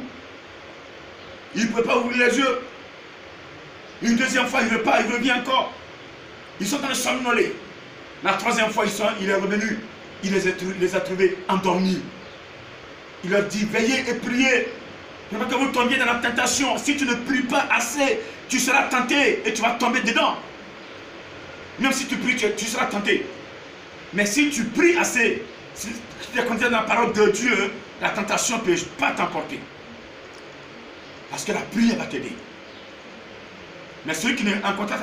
Il ne pouvait pas ouvrir les yeux. Une deuxième fois, il repart, il revient encore. Ils sont en train de somnoler. La 3e fois, il est revenu. Il les a trouvés endormis. Il leur dit, veillez et priez Il ne faut pas que vous tombiez dans la tentation. Si tu ne pries pas assez, tu seras tenté et tu vas tomber dedans. Même si tu pries, tu seras tenté. Mais si tu pries assez, si tu es content dans la parole de Dieu, la tentation ne peut pas t'emporter. Parce que la prière va t'aider. Mais celui qui n'est pas content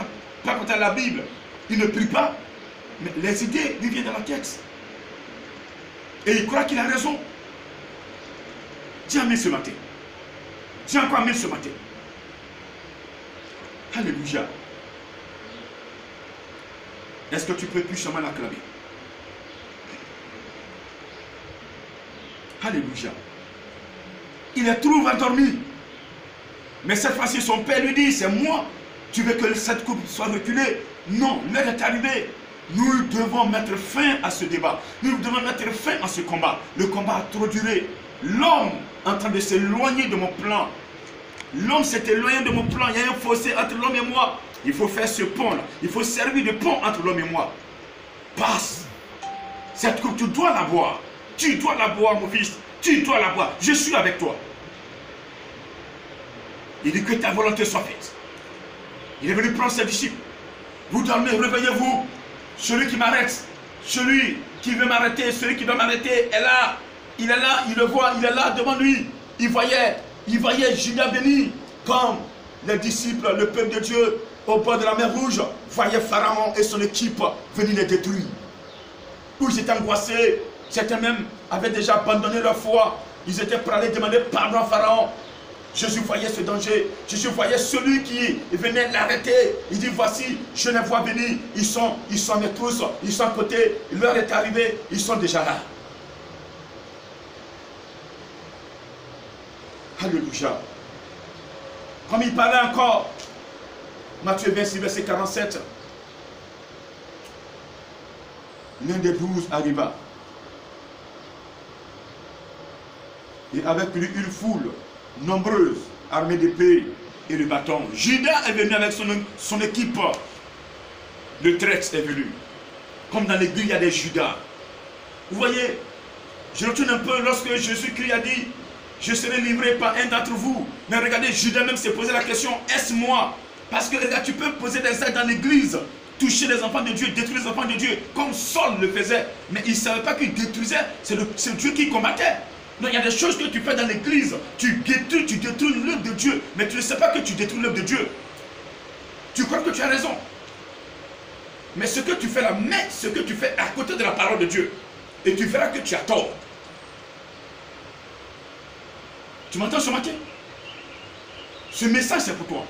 de la Bible, il ne prie pas, mais les idées lui viennent dans la tête. Et il croit qu'il a raison. Dis amen ce matin. Dis encore amen ce matin. Alléluia. Est-ce que tu peux puissamment l'acclamer? Alléluia. Il est trouve endormi. Mais cette fois-ci, son père lui dit, c'est moi. Tu veux que cette coupe soit reculée? Non, l'heure est arrivée. Nous devons mettre fin à ce débat. Nous devons mettre fin à ce combat. Le combat a trop duré. L'homme est en train de s'éloigner de mon plan. L'homme s'est éloigné de mon plan. Il y a un fossé entre l'homme et moi. Il faut faire ce pont-là. Il faut servir de pont entre l'homme et moi. Passe. Cette coupe, tu dois la boire. Tu dois la boire, mon fils. Tu dois la boire. Je suis avec toi. Il dit que ta volonté soit faite. Il est venu prendre ses disciples. Vous dormez, réveillez-vous. Celui qui m'arrête, celui qui veut m'arrêter, celui qui doit m'arrêter est là. Il est là, il le voit, il est là devant lui. Il voyait Judas venir comme les disciples, le peuple de Dieu au bord de la mer Rouge. Voyait Pharaon et son équipe venir les détruire. Où ils étaient angoissés, certains même avaient déjà abandonné leur foi. Ils étaient prêts à aller demander pardon à Pharaon. Jésus voyait ce danger. Jésus voyait celui qui venait l'arrêter. Il dit, voici, je les vois venir. Ils sont mes tous. Ils sont à côté. L'heure est arrivée. Ils sont déjà là. Alléluia. Comme il parlait encore, Matthieu 26, verset 47. L'un des 12 arriva. Et avec lui une foule nombreuse, armée d'épées et de bâtons. Judas est venu avec son équipe. Le traître est venu. Comme dans l'église, il y a des Judas. Vous voyez, je retourne un peu lorsque Jésus-Christ a dit, je serai livré par un d'entre vous. Mais regardez, Judas même s'est posé la question, est-ce moi? Parce que regarde, tu peux poser des actes dans l'église, toucher les enfants de Dieu, détruire les enfants de Dieu, comme Saul le faisait. Mais il ne savait pas qu'il détruisait, c'est Dieu qui combattait. Non, il y a des choses que tu fais dans l'église. Tu détruis l'œuvre de Dieu. Mais tu ne sais pas que tu détruis l'œuvre de Dieu. Tu crois que tu as raison. Mais ce que tu fais là, mets ce que tu fais à côté de la parole de Dieu. Et tu verras que tu as tort. Tu m'entends ce matin? Ce message c'est pour toi.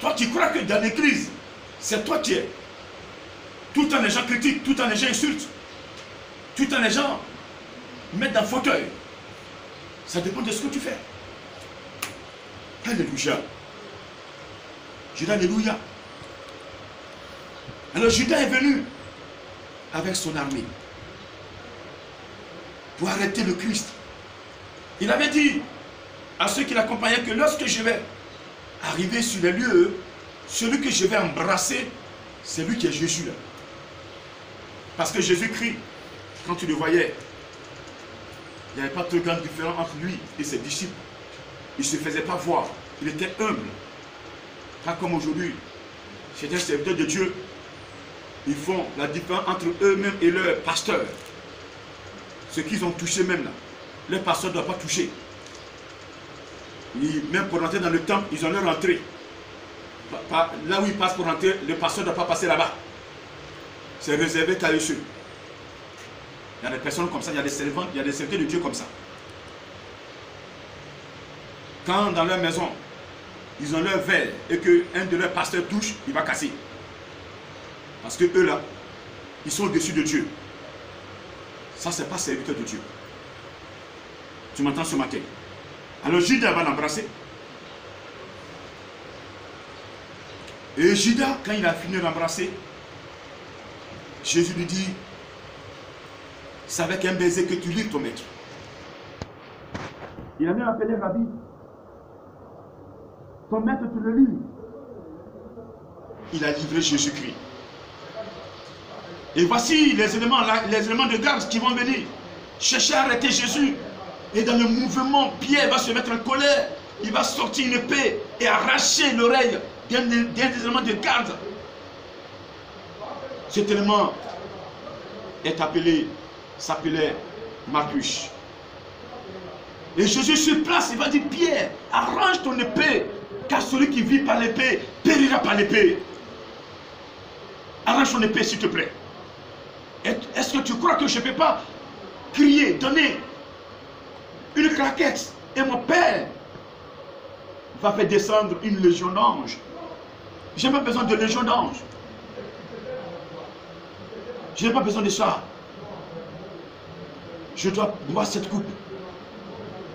Toi tu crois que dans l'église, c'est toi qui es. Tout le temps les gens critiquent, tout le temps les gens insultent. Tout le temps les gens mettent dans le fauteuil. Ça dépend de ce que tu fais. Alléluia. Je dis alléluia. Alors Judas est venu avec son armée pour arrêter le Christ. Il avait dit à ceux qui l'accompagnaient que lorsque je vais arriver sur les lieux, celui que je vais embrasser, c'est lui qui est Jésus là. Parce que Jésus-Christ, quand tu le voyais, il n'y avait pas de grande différence entre lui et ses disciples. Il ne se faisait pas voir. Il était humble. Pas comme aujourd'hui. C'est un serviteur de Dieu. Ils font la différence entre eux-mêmes et leurs pasteurs. Ce qu'ils ont touché même là. Les pasteurs ne doivent pas toucher. Même pour rentrer dans le temple, ils ont leur entrée. Là où ils passent pour rentrer, le pasteur ne doit pas passer là-bas. C'est réservé qu'à eux. Il y a des personnes comme ça, il y a des servants, il y a des serviteurs de Dieu comme ça. Quand dans leur maison, ils ont leur verre et qu'un de leurs pasteurs touche, il va casser. Parce que eux là, ils sont au-dessus de Dieu. Ça, c'est pas serviteur de Dieu. Tu m'entends ce matin? Alors Judas va l'embrasser. Et Judas, quand il a fini de l'embrasser, Jésus lui dit, c'est avec un baiser que tu livres ton maître. Il a même appelé Rabbi. Ton maître, tu le livres. Il a livré Jésus-Christ. Et voici les éléments de garde qui vont venir chercher à arrêter Jésus. Et dans le mouvement, Pierre va se mettre en colère. il va sortir une épée et arracher l'oreille d'un des éléments de garde. Cet élément s'appelait Marcus. Et Jésus sur place, il va dire, Pierre, arrange ton épée, car celui qui vit par l'épée périra par l'épée. Arrange ton épée, s'il te plaît. Est-ce que tu crois que je ne peux pas crier, donner une claquette, et mon Père va faire descendre une légion d'anges? Je n'ai pas besoin de légion d'anges. Je n'ai pas besoin de ça. Je dois boire cette coupe.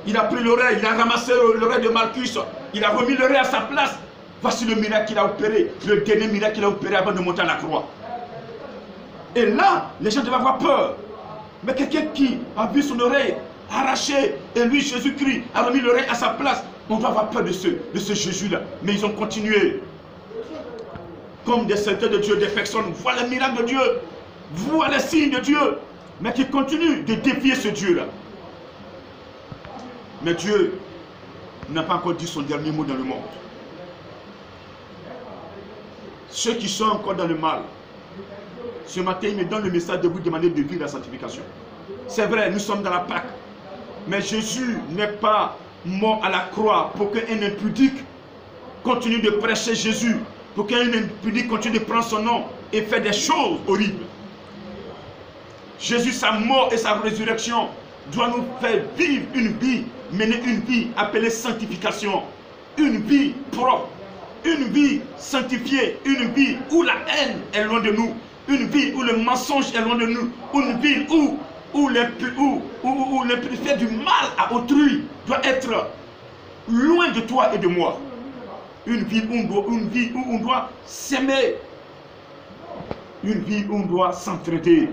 Il a pris l'oreille, il a ramassé l'oreille de Marcus, il a remis l'oreille à sa place. Voici le miracle qu'il a opéré, le dernier miracle qu'il a opéré avant de monter à la croix. Et là, les gens devaient avoir peur. Mais quelqu'un qui a vu son oreille arrachée, et lui, Jésus-Christ, a remis l'oreille à sa place, on doit avoir peur de ce Jésus-là. Mais ils ont continué. Comme des serviteurs de Dieu, des personnes voient les miracles de Dieu, voient les signes de Dieu, mais qui continuent de défier ce Dieu-là. Mais Dieu n'a pas encore dit son dernier mot dans le monde. Ceux qui sont encore dans le mal, ce matin, il me donne le message de vous demander de vivre la sanctification. C'est vrai, nous sommes dans la Pâque. Mais Jésus n'est pas mort à la croix pour qu'un impudique continue de prêcher Jésus, pour qu'un impudique continue de prendre son nom et faire des choses horribles. Jésus, sa mort et sa résurrection doit nous faire vivre une vie, mener une vie appelée sanctification. Une vie propre, une vie sanctifiée, une vie où la haine est loin de nous, une vie où le mensonge est loin de nous, une vie où l'impudique du mal à autrui doit être loin de toi et de moi. Une vie où on doit s'aimer, une vie où on doit s'entraider.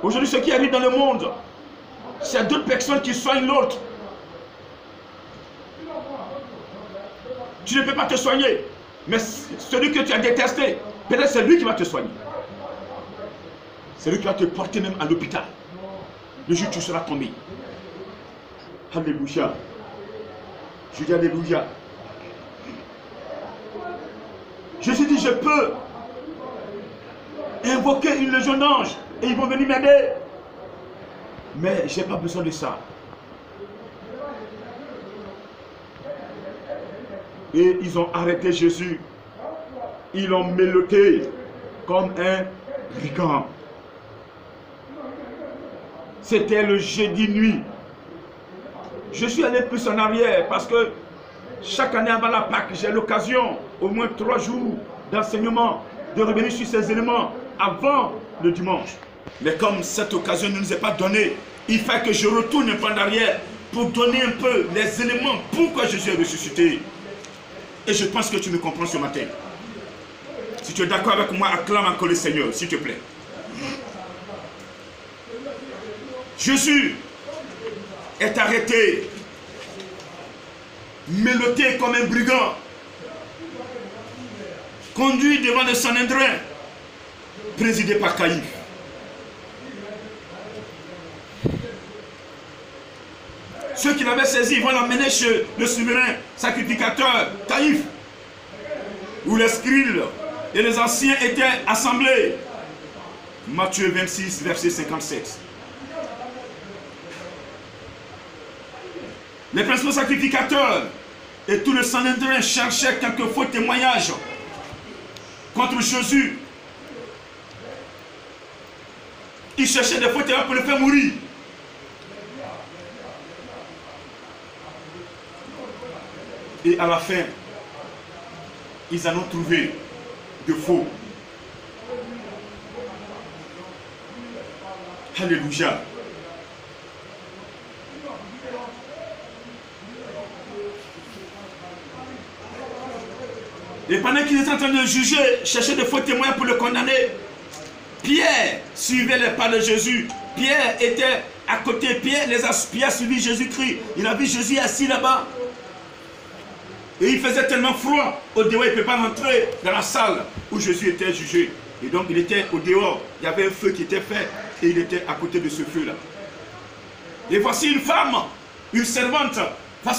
Aujourd'hui, ce qui arrive dans le monde, c'est d'autres personnes qui soignent l'autre. Tu ne peux pas te soigner, mais celui que tu as détesté, peut-être c'est lui qui va te soigner. C'est lui qui va te porter même à l'hôpital. Le jour où tu seras tombé. Alléluia. Je dis alléluia. Jésus dit, je peux invoquer une légion d'anges et ils vont venir m'aider. Mais je n'ai pas besoin de ça. Et ils ont arrêté Jésus. Ils l'ont menotté comme un brigand. C'était le jeudi nuit. Je suis allé plus en arrière parce que chaque année avant la Pâque, j'ai l'occasion, au moins 3 jours d'enseignement, de revenir sur ces éléments avant le dimanche. Mais comme cette occasion ne nous est pas donnée, il faut que je retourne un peu en arrière pour donner un peu les éléments pourquoi Jésus est ressuscité. Et je pense que tu me comprends ce matin. Si tu es d'accord avec moi, acclame encore le Seigneur, s'il te plaît. Jésus est arrêté, menotté comme un brigand, conduit devant le Sanhédrin, présidé par Caïphe. Ceux qui l'avaient saisi vont l'emmener chez le souverain sacrificateur Caïphe, où les scribes et les anciens étaient assemblés. Matthieu 26, verset 57. Les principaux sacrificateurs et tout le Sanhédrin cherchaient quelques faux témoignages contre Jésus. Ils cherchaient des faux témoignages pour le faire mourir. Et à la fin, ils en ont trouvé de faux. Alléluia. Et pendant qu'ils étaient en train de juger, chercher de faux témoins pour le condamner, Pierre suivait les pas de Jésus. Pierre était à côté. Pierre a suivi Jésus-Christ. Il a vu Jésus assis là-bas. Et il faisait tellement froid. Au dehors, il ne peut pas rentrer dans la salle où Jésus était jugé. Et donc, il était au dehors. Il y avait un feu qui était fait. Et il était à côté de ce feu-là. Et voici une femme, une servante, va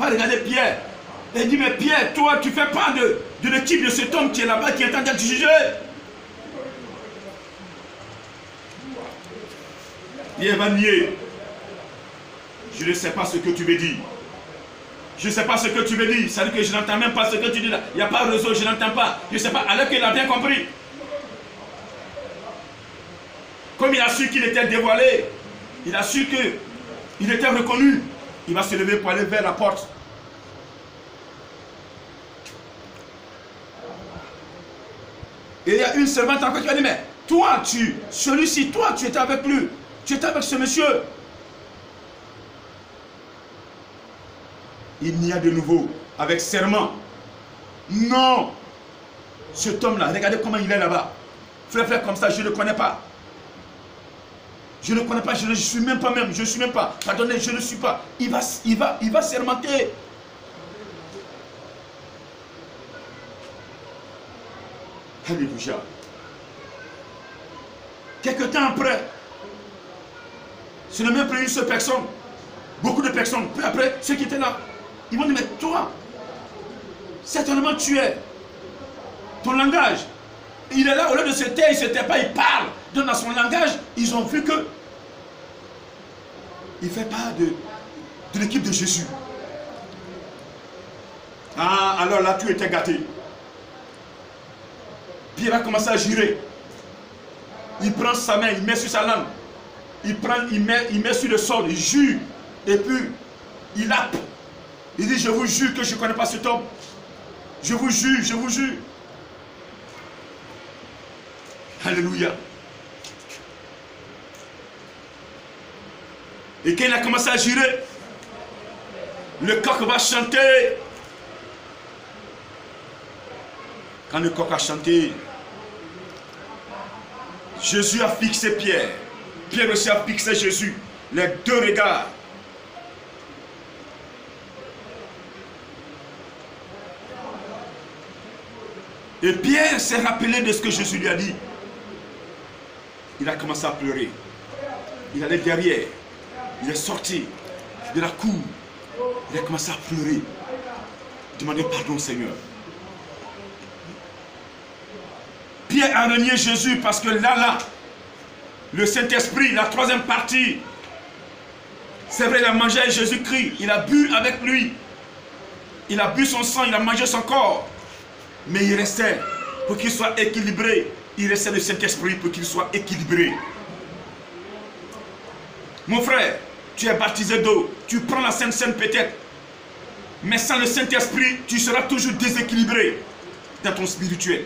regarder Pierre. Et il dit, mais Pierre, toi, tu fais pas de l'équipe de cet homme qui est là-bas, qui est en train de te juger. Pierre va nier. Je ne sais pas ce que tu me dis. Je ne sais pas ce que tu me dis. Ça veut dire que je n'entends même pas ce que tu dis là. Il n'y a pas de réseau, je n'entends pas. Je ne sais pas. Alors qu'il a bien compris. Comme il a su qu'il était dévoilé, il a su qu'il était reconnu, il va se lever pour aller vers la porte. Et il y a une servante encore qui va dire, mais toi, celui-ci, toi, tu étais avec lui. Tu étais avec ce monsieur. Il n'y a de nouveau, avec serment. Non. Cet homme-là, regardez comment il est là-bas. Frère, comme ça, je ne le connais pas. Je ne connais pas, je ne suis même pas même, je ne suis même pas. Pardonnez, je ne suis pas. Il va sermenter. Alléluia. Quelque temps après, ce n'est même plus une seule personne. Beaucoup de personnes. Puis après, ceux qui étaient là, ils vont dire, mais toi, certainement tu es. Ton langage, il est là, au lieu de se taire, il ne se tait pas, il parle. Donc dans son langage, ils ont vu que il ne fait pas de l'équipe de Jésus. Ah, alors là, tu étais gâté. Puis il va commencer à jurer. Il prend sa main, il met sur sa langue. Il met sur le sol, il jure. Et puis, il lappe. Il dit, je vous jure que je ne connais pas cet homme. Je vous jure, je vous jure. Alléluia. Et quand il a commencé à jurer, le coq va chanter. Quand le coq a chanté, Jésus a fixé Pierre. Pierre aussi a fixé Jésus. Les deux regards. Et Pierre s'est rappelé de ce que Jésus lui a dit. Il a commencé à pleurer. Il allait derrière. Il est sorti de la cour. Il a commencé à pleurer. Demander pardon, Seigneur. Pierre a renié Jésus parce que là, le Saint-Esprit, la troisième partie, c'est vrai, il a mangé avec Jésus-Christ. Il a bu avec lui. Il a bu son sang, il a mangé son corps. Mais il restait, pour qu'il soit équilibré, il restait le Saint-Esprit pour qu'il soit équilibré. Mon frère, tu es baptisé d'eau, tu prends la Sainte Seine peut-être, mais sans le Saint-Esprit, tu seras toujours déséquilibré dans ton spirituel.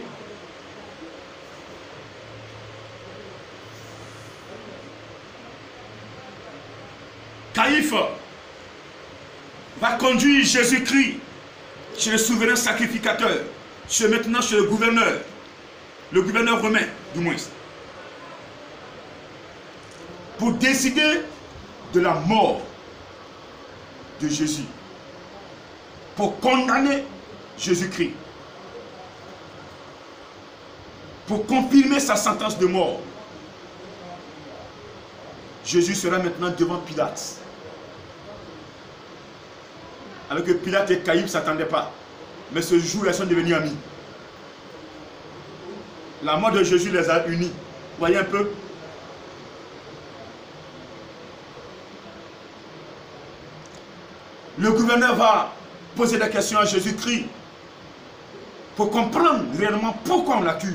Caïphe va conduire Jésus-Christ chez le souverain sacrificateur, maintenant chez le gouverneur romain, du moins, pour décider de la mort de Jésus, pour condamner Jésus-Christ, pour confirmer sa sentence de mort. Jésus sera maintenant devant Pilate. Alors que Pilate et Caïphe ne s'attendaient pas. Mais ce jour-là, ils sont devenus amis. La mort de Jésus les a unis. Voyez un peu. Le gouverneur va poser des questions à Jésus-Christ pour comprendre réellement pourquoi on l'accuse.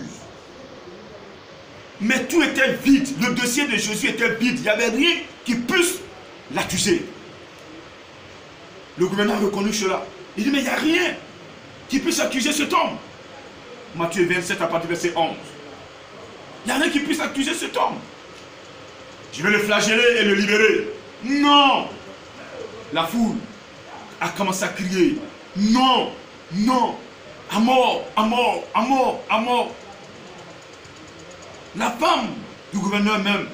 Mais tout était vide. Le dossier de Jésus était vide. Il n'y avait rien qui puisse l'accuser. Le gouverneur a reconnu cela. Il dit, mais il n'y a rien qui puisse accuser cet homme. Matthieu 27 à partir du verset 11. Il n'y a rien qui puisse accuser cet homme. Je vais le flageller et le libérer. Non. La foule a commencé à crier. Non, non. À mort, à mort, à mort, à mort. La femme du gouverneur même.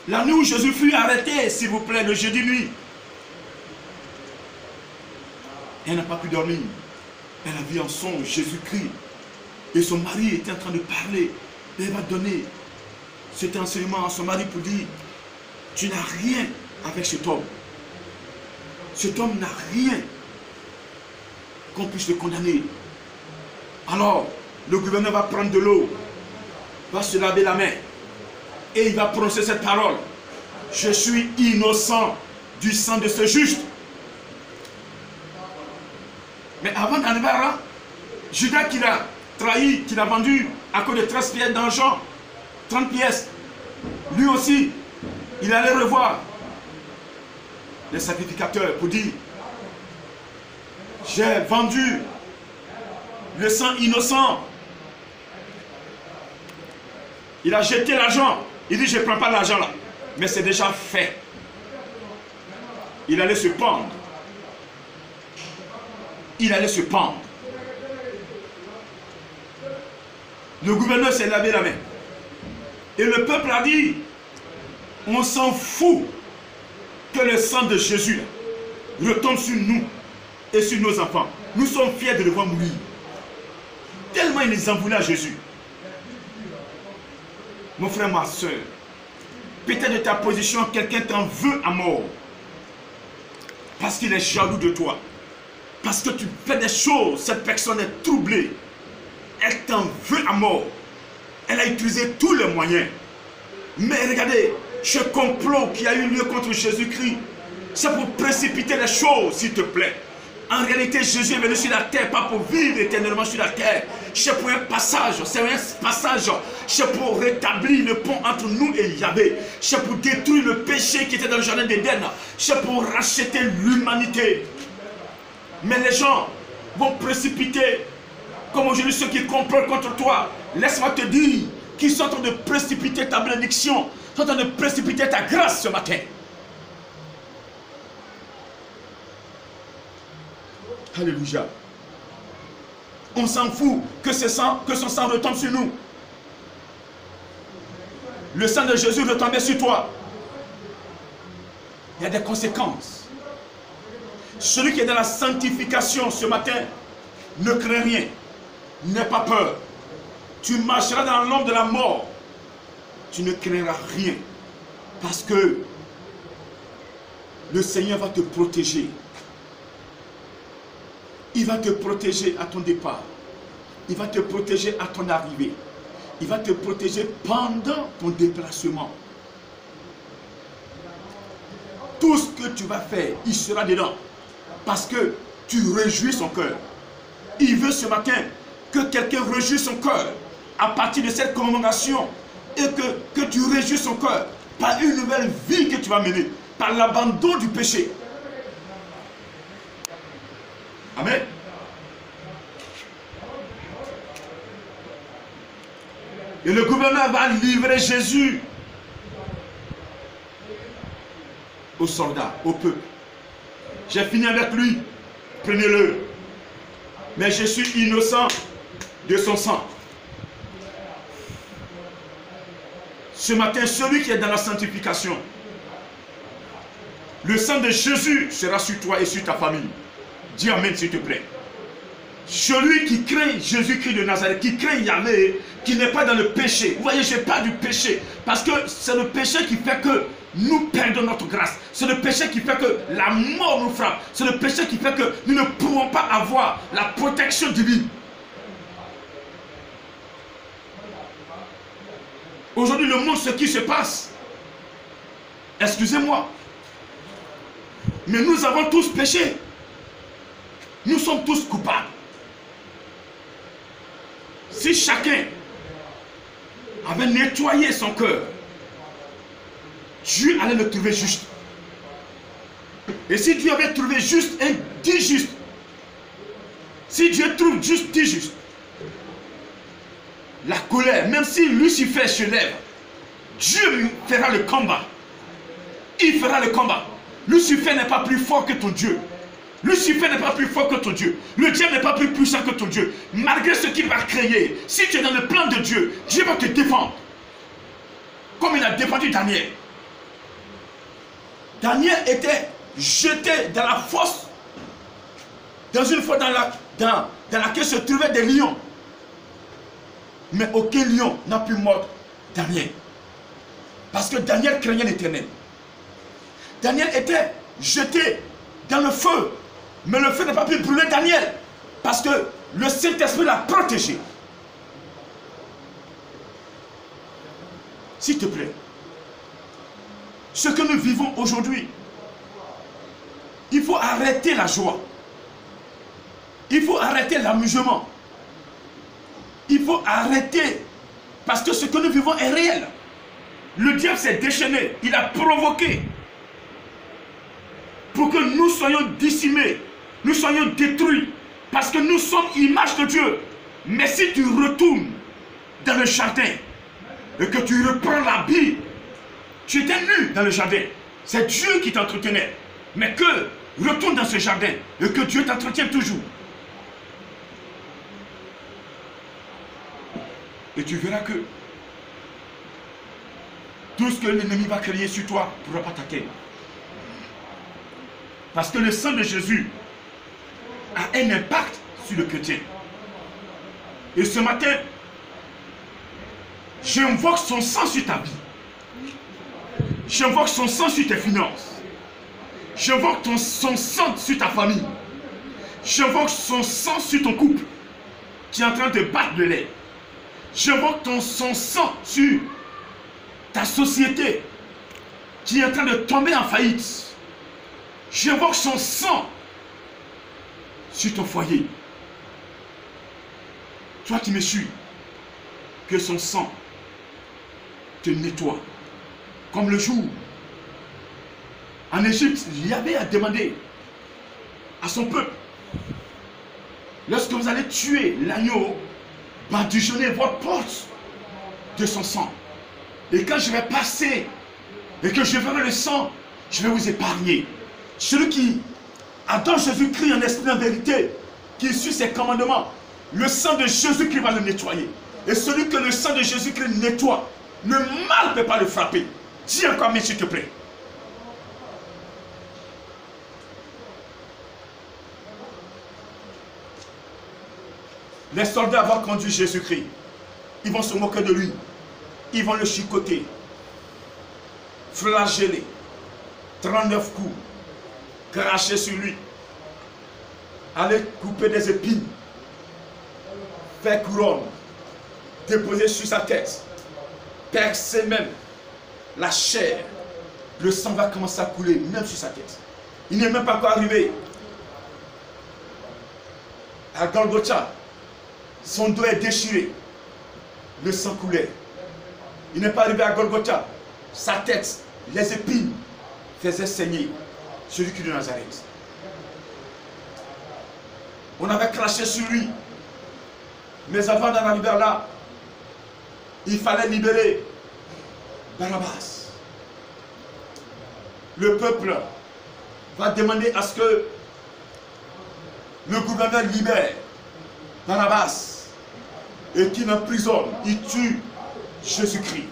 La nuit où Jésus fut arrêté, s'il vous plaît, le jeudi nuit. Elle n'a pas pu dormir. Elle a vu en songe Jésus-Christ. Et son mari était en train de parler. Et elle va donner cet enseignement à son mari pour dire, tu n'as rien avec cet homme. Cet homme n'a rien qu'on puisse le condamner. Alors, le gouverneur va prendre de l'eau, va se laver la main et il va prononcer cette parole. Je suis innocent du sang de ce juste. Mais avant d'arriver là, Judas qui l'a trahi, qui l'a vendu à cause de 13 pièces d'argent, 30 pièces, lui aussi, il allait revoir les sacrificateurs pour dire, j'ai vendu le sang innocent. Il a jeté l'argent. Il dit, je ne prends pas l'argent là. Mais c'est déjà fait. Il allait se pendre. Il allait se pendre. Le gouverneur s'est lavé la main. Et le peuple a dit, on s'en fout que le sang de Jésus retombe sur nous et sur nos enfants. Nous sommes fiers de le voir mourir. Tellement ils en voulaient à Jésus. Mon frère, ma soeur, peut-être de ta position, quelqu'un t'en veut à mort. Parce qu'il est jaloux de toi. Parce que tu fais des choses, cette personne est troublée. Elle t'en veut à mort. Elle a utilisé tous les moyens. Mais regardez, ce complot qui a eu lieu contre Jésus-Christ, c'est pour précipiter les choses, s'il te plaît. En réalité, Jésus est venu sur la terre, pas pour vivre éternellement sur la terre. C'est pour un passage, c'est un passage. C'est pour rétablir le pont entre nous et Yahvé. C'est pour détruire le péché qui était dans le jardin d'Éden. C'est pour racheter l'humanité. Mais les gens vont précipiter, comme aujourd'hui ceux qui complotent contre toi. Laisse-moi te dire qu'ils sont en train de précipiter ta bénédiction, sont en train de précipiter ta grâce ce matin. Alléluia. On s'en fout que son sang retombe sur nous. Le sang de Jésus retombait sur toi. Il y a des conséquences. Celui qui est dans la sanctification ce matin, ne crains rien. N'aie pas peur. Tu marcheras dans l'ombre de la mort. Tu ne craindras rien. Parce que le Seigneur va te protéger. Il va te protéger à ton départ. Il va te protéger à ton arrivée. Il va te protéger pendant ton déplacement. Tout ce que tu vas faire, il sera dedans. Parce que tu réjouis son cœur. Il veut ce matin que quelqu'un réjouisse son cœur à partir de cette commémoration et que tu réjouisses son cœur par une nouvelle vie que tu vas mener, par l'abandon du péché. Amen. Et le gouverneur va livrer Jésus aux soldats, au peuple. J'ai fini avec lui, prenez-le. Mais je suis innocent de son sang. Ce matin, celui qui est dans la sanctification, le sang de Jésus sera sur toi et sur ta famille. Dis Amen s'il te plaît. Celui qui craint Jésus-Christ de Nazareth, qui craint Yahvé, qui n'est pas dans le péché. Vous voyez, je parle du péché. Parce que c'est le péché qui fait que nous perdons notre grâce. C'est le péché qui fait que la mort nous frappe. C'est le péché qui fait que nous ne pouvons pas avoir la protection divine. Aujourd'hui, le monde, ce qui se passe, excusez-moi, mais nous avons tous péché. Nous sommes tous coupables. Si chacun avait nettoyé son cœur, Dieu allait le trouver juste. Et si Dieu avait trouvé juste et dit juste, si Dieu trouve juste, dit juste, la colère, même si Lucifer se lève, Dieu fera le combat. Il fera le combat. Lucifer n'est pas plus fort que ton Dieu. Lucifer n'est pas plus fort que ton Dieu. Le diable n'est pas plus puissant que ton Dieu. Malgré ce qu'il va créer, si tu es dans le plan de Dieu, Dieu va te défendre. Comme il a défendu Daniel. Daniel était jeté dans la fosse, dans une fosse dans laquelle se trouvaient des lions. Mais aucun lion n'a pu mordre Daniel. Parce que Daniel craignait l'Éternel. Daniel était jeté dans le feu. Mais le feu n'a pas pu brûler Daniel. Parce que le Saint-Esprit l'a protégé. S'il te plaît, ce que nous vivons aujourd'hui, il faut arrêter la joie. Il faut arrêter l'amusement. Il faut arrêter. Parce que ce que nous vivons est réel. Le diable s'est déchaîné. Il a provoqué. Pour que nous soyons décimés. Nous soyons détruits. Parce que nous sommes image de Dieu. Mais si tu retournes dans le jardin et que tu reprends la Bible, tu étais nu dans le jardin. C'est Dieu qui t'entretenait. Mais que retourne dans ce jardin et que Dieu t'entretienne toujours. Et tu verras que tout ce que l'ennemi va crier sur toi ne pourra pas t'atteindre. Parce que le sang de Jésus a un impact sur le chrétien. Et ce matin, j'invoque son sang sur ta vie. J'invoque son sang sur tes finances. J'invoque son sang sur ta famille. J'invoque son sang sur ton couple qui est en train de battre de l'air. J'invoque son sang sur ta société qui est en train de tomber en faillite. J'invoque son sang sur ton foyer. Toi qui me suis, que son sang te nettoie. Comme le jour, en Égypte, Yahvé a demandé à son peuple, lorsque vous allez tuer l'agneau, badigeonnez votre porte de son sang. Et quand je vais passer et que je verrai le sang, je vais vous épargner. Celui qui adore Jésus-Christ en esprit en vérité, qui suit ses commandements, le sang de Jésus-Christ va le nettoyer. Et celui que le sang de Jésus-Christ nettoie, le mal ne peut pas le frapper. Dis encore, mais s'il te plaît. Les soldats vont conduire Jésus-Christ. Ils vont se moquer de lui. Ils vont le chicoter, flageller, 39 coups, cracher sur lui, aller couper des épines, faire couronne, déposer sur sa tête, percer même la chair. Le sang va commencer à couler même sur sa tête. Il n'est même pas encore arrivé à Golgotha. Son dos est déchiré. Le sang coulait. Il n'est pas arrivé à Golgotha. Sa tête, les épines faisaient saigner celui qui est de Nazareth. On avait craché sur lui. Mais avant d'en arriver là, il fallait libérer Barabbas. Le peuple va demander à ce que le gouverneur libère Barabbas et qu'il emprisonne, il tue Jésus-Christ.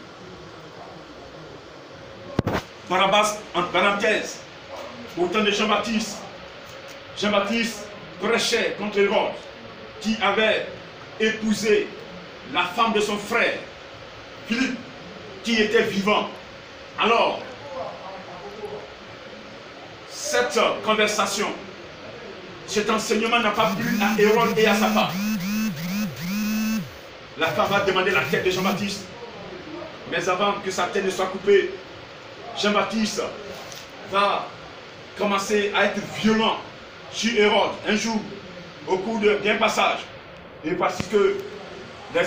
Barabbas, en parenthèse, au temps de Jean-Baptiste, Jean-Baptiste prêchait contre Hérode, qui avait épousé la femme de son frère, Philippe, qui était vivant. Alors, cette conversation, cet enseignement n'a pas plu à Hérode et à sa femme. La femme va demander la tête de Jean-Baptiste. Mais avant que sa tête ne soit coupée, Jean-Baptiste va commencer à être violent sur Hérode un jour, au cours d'un passage. Et parce que les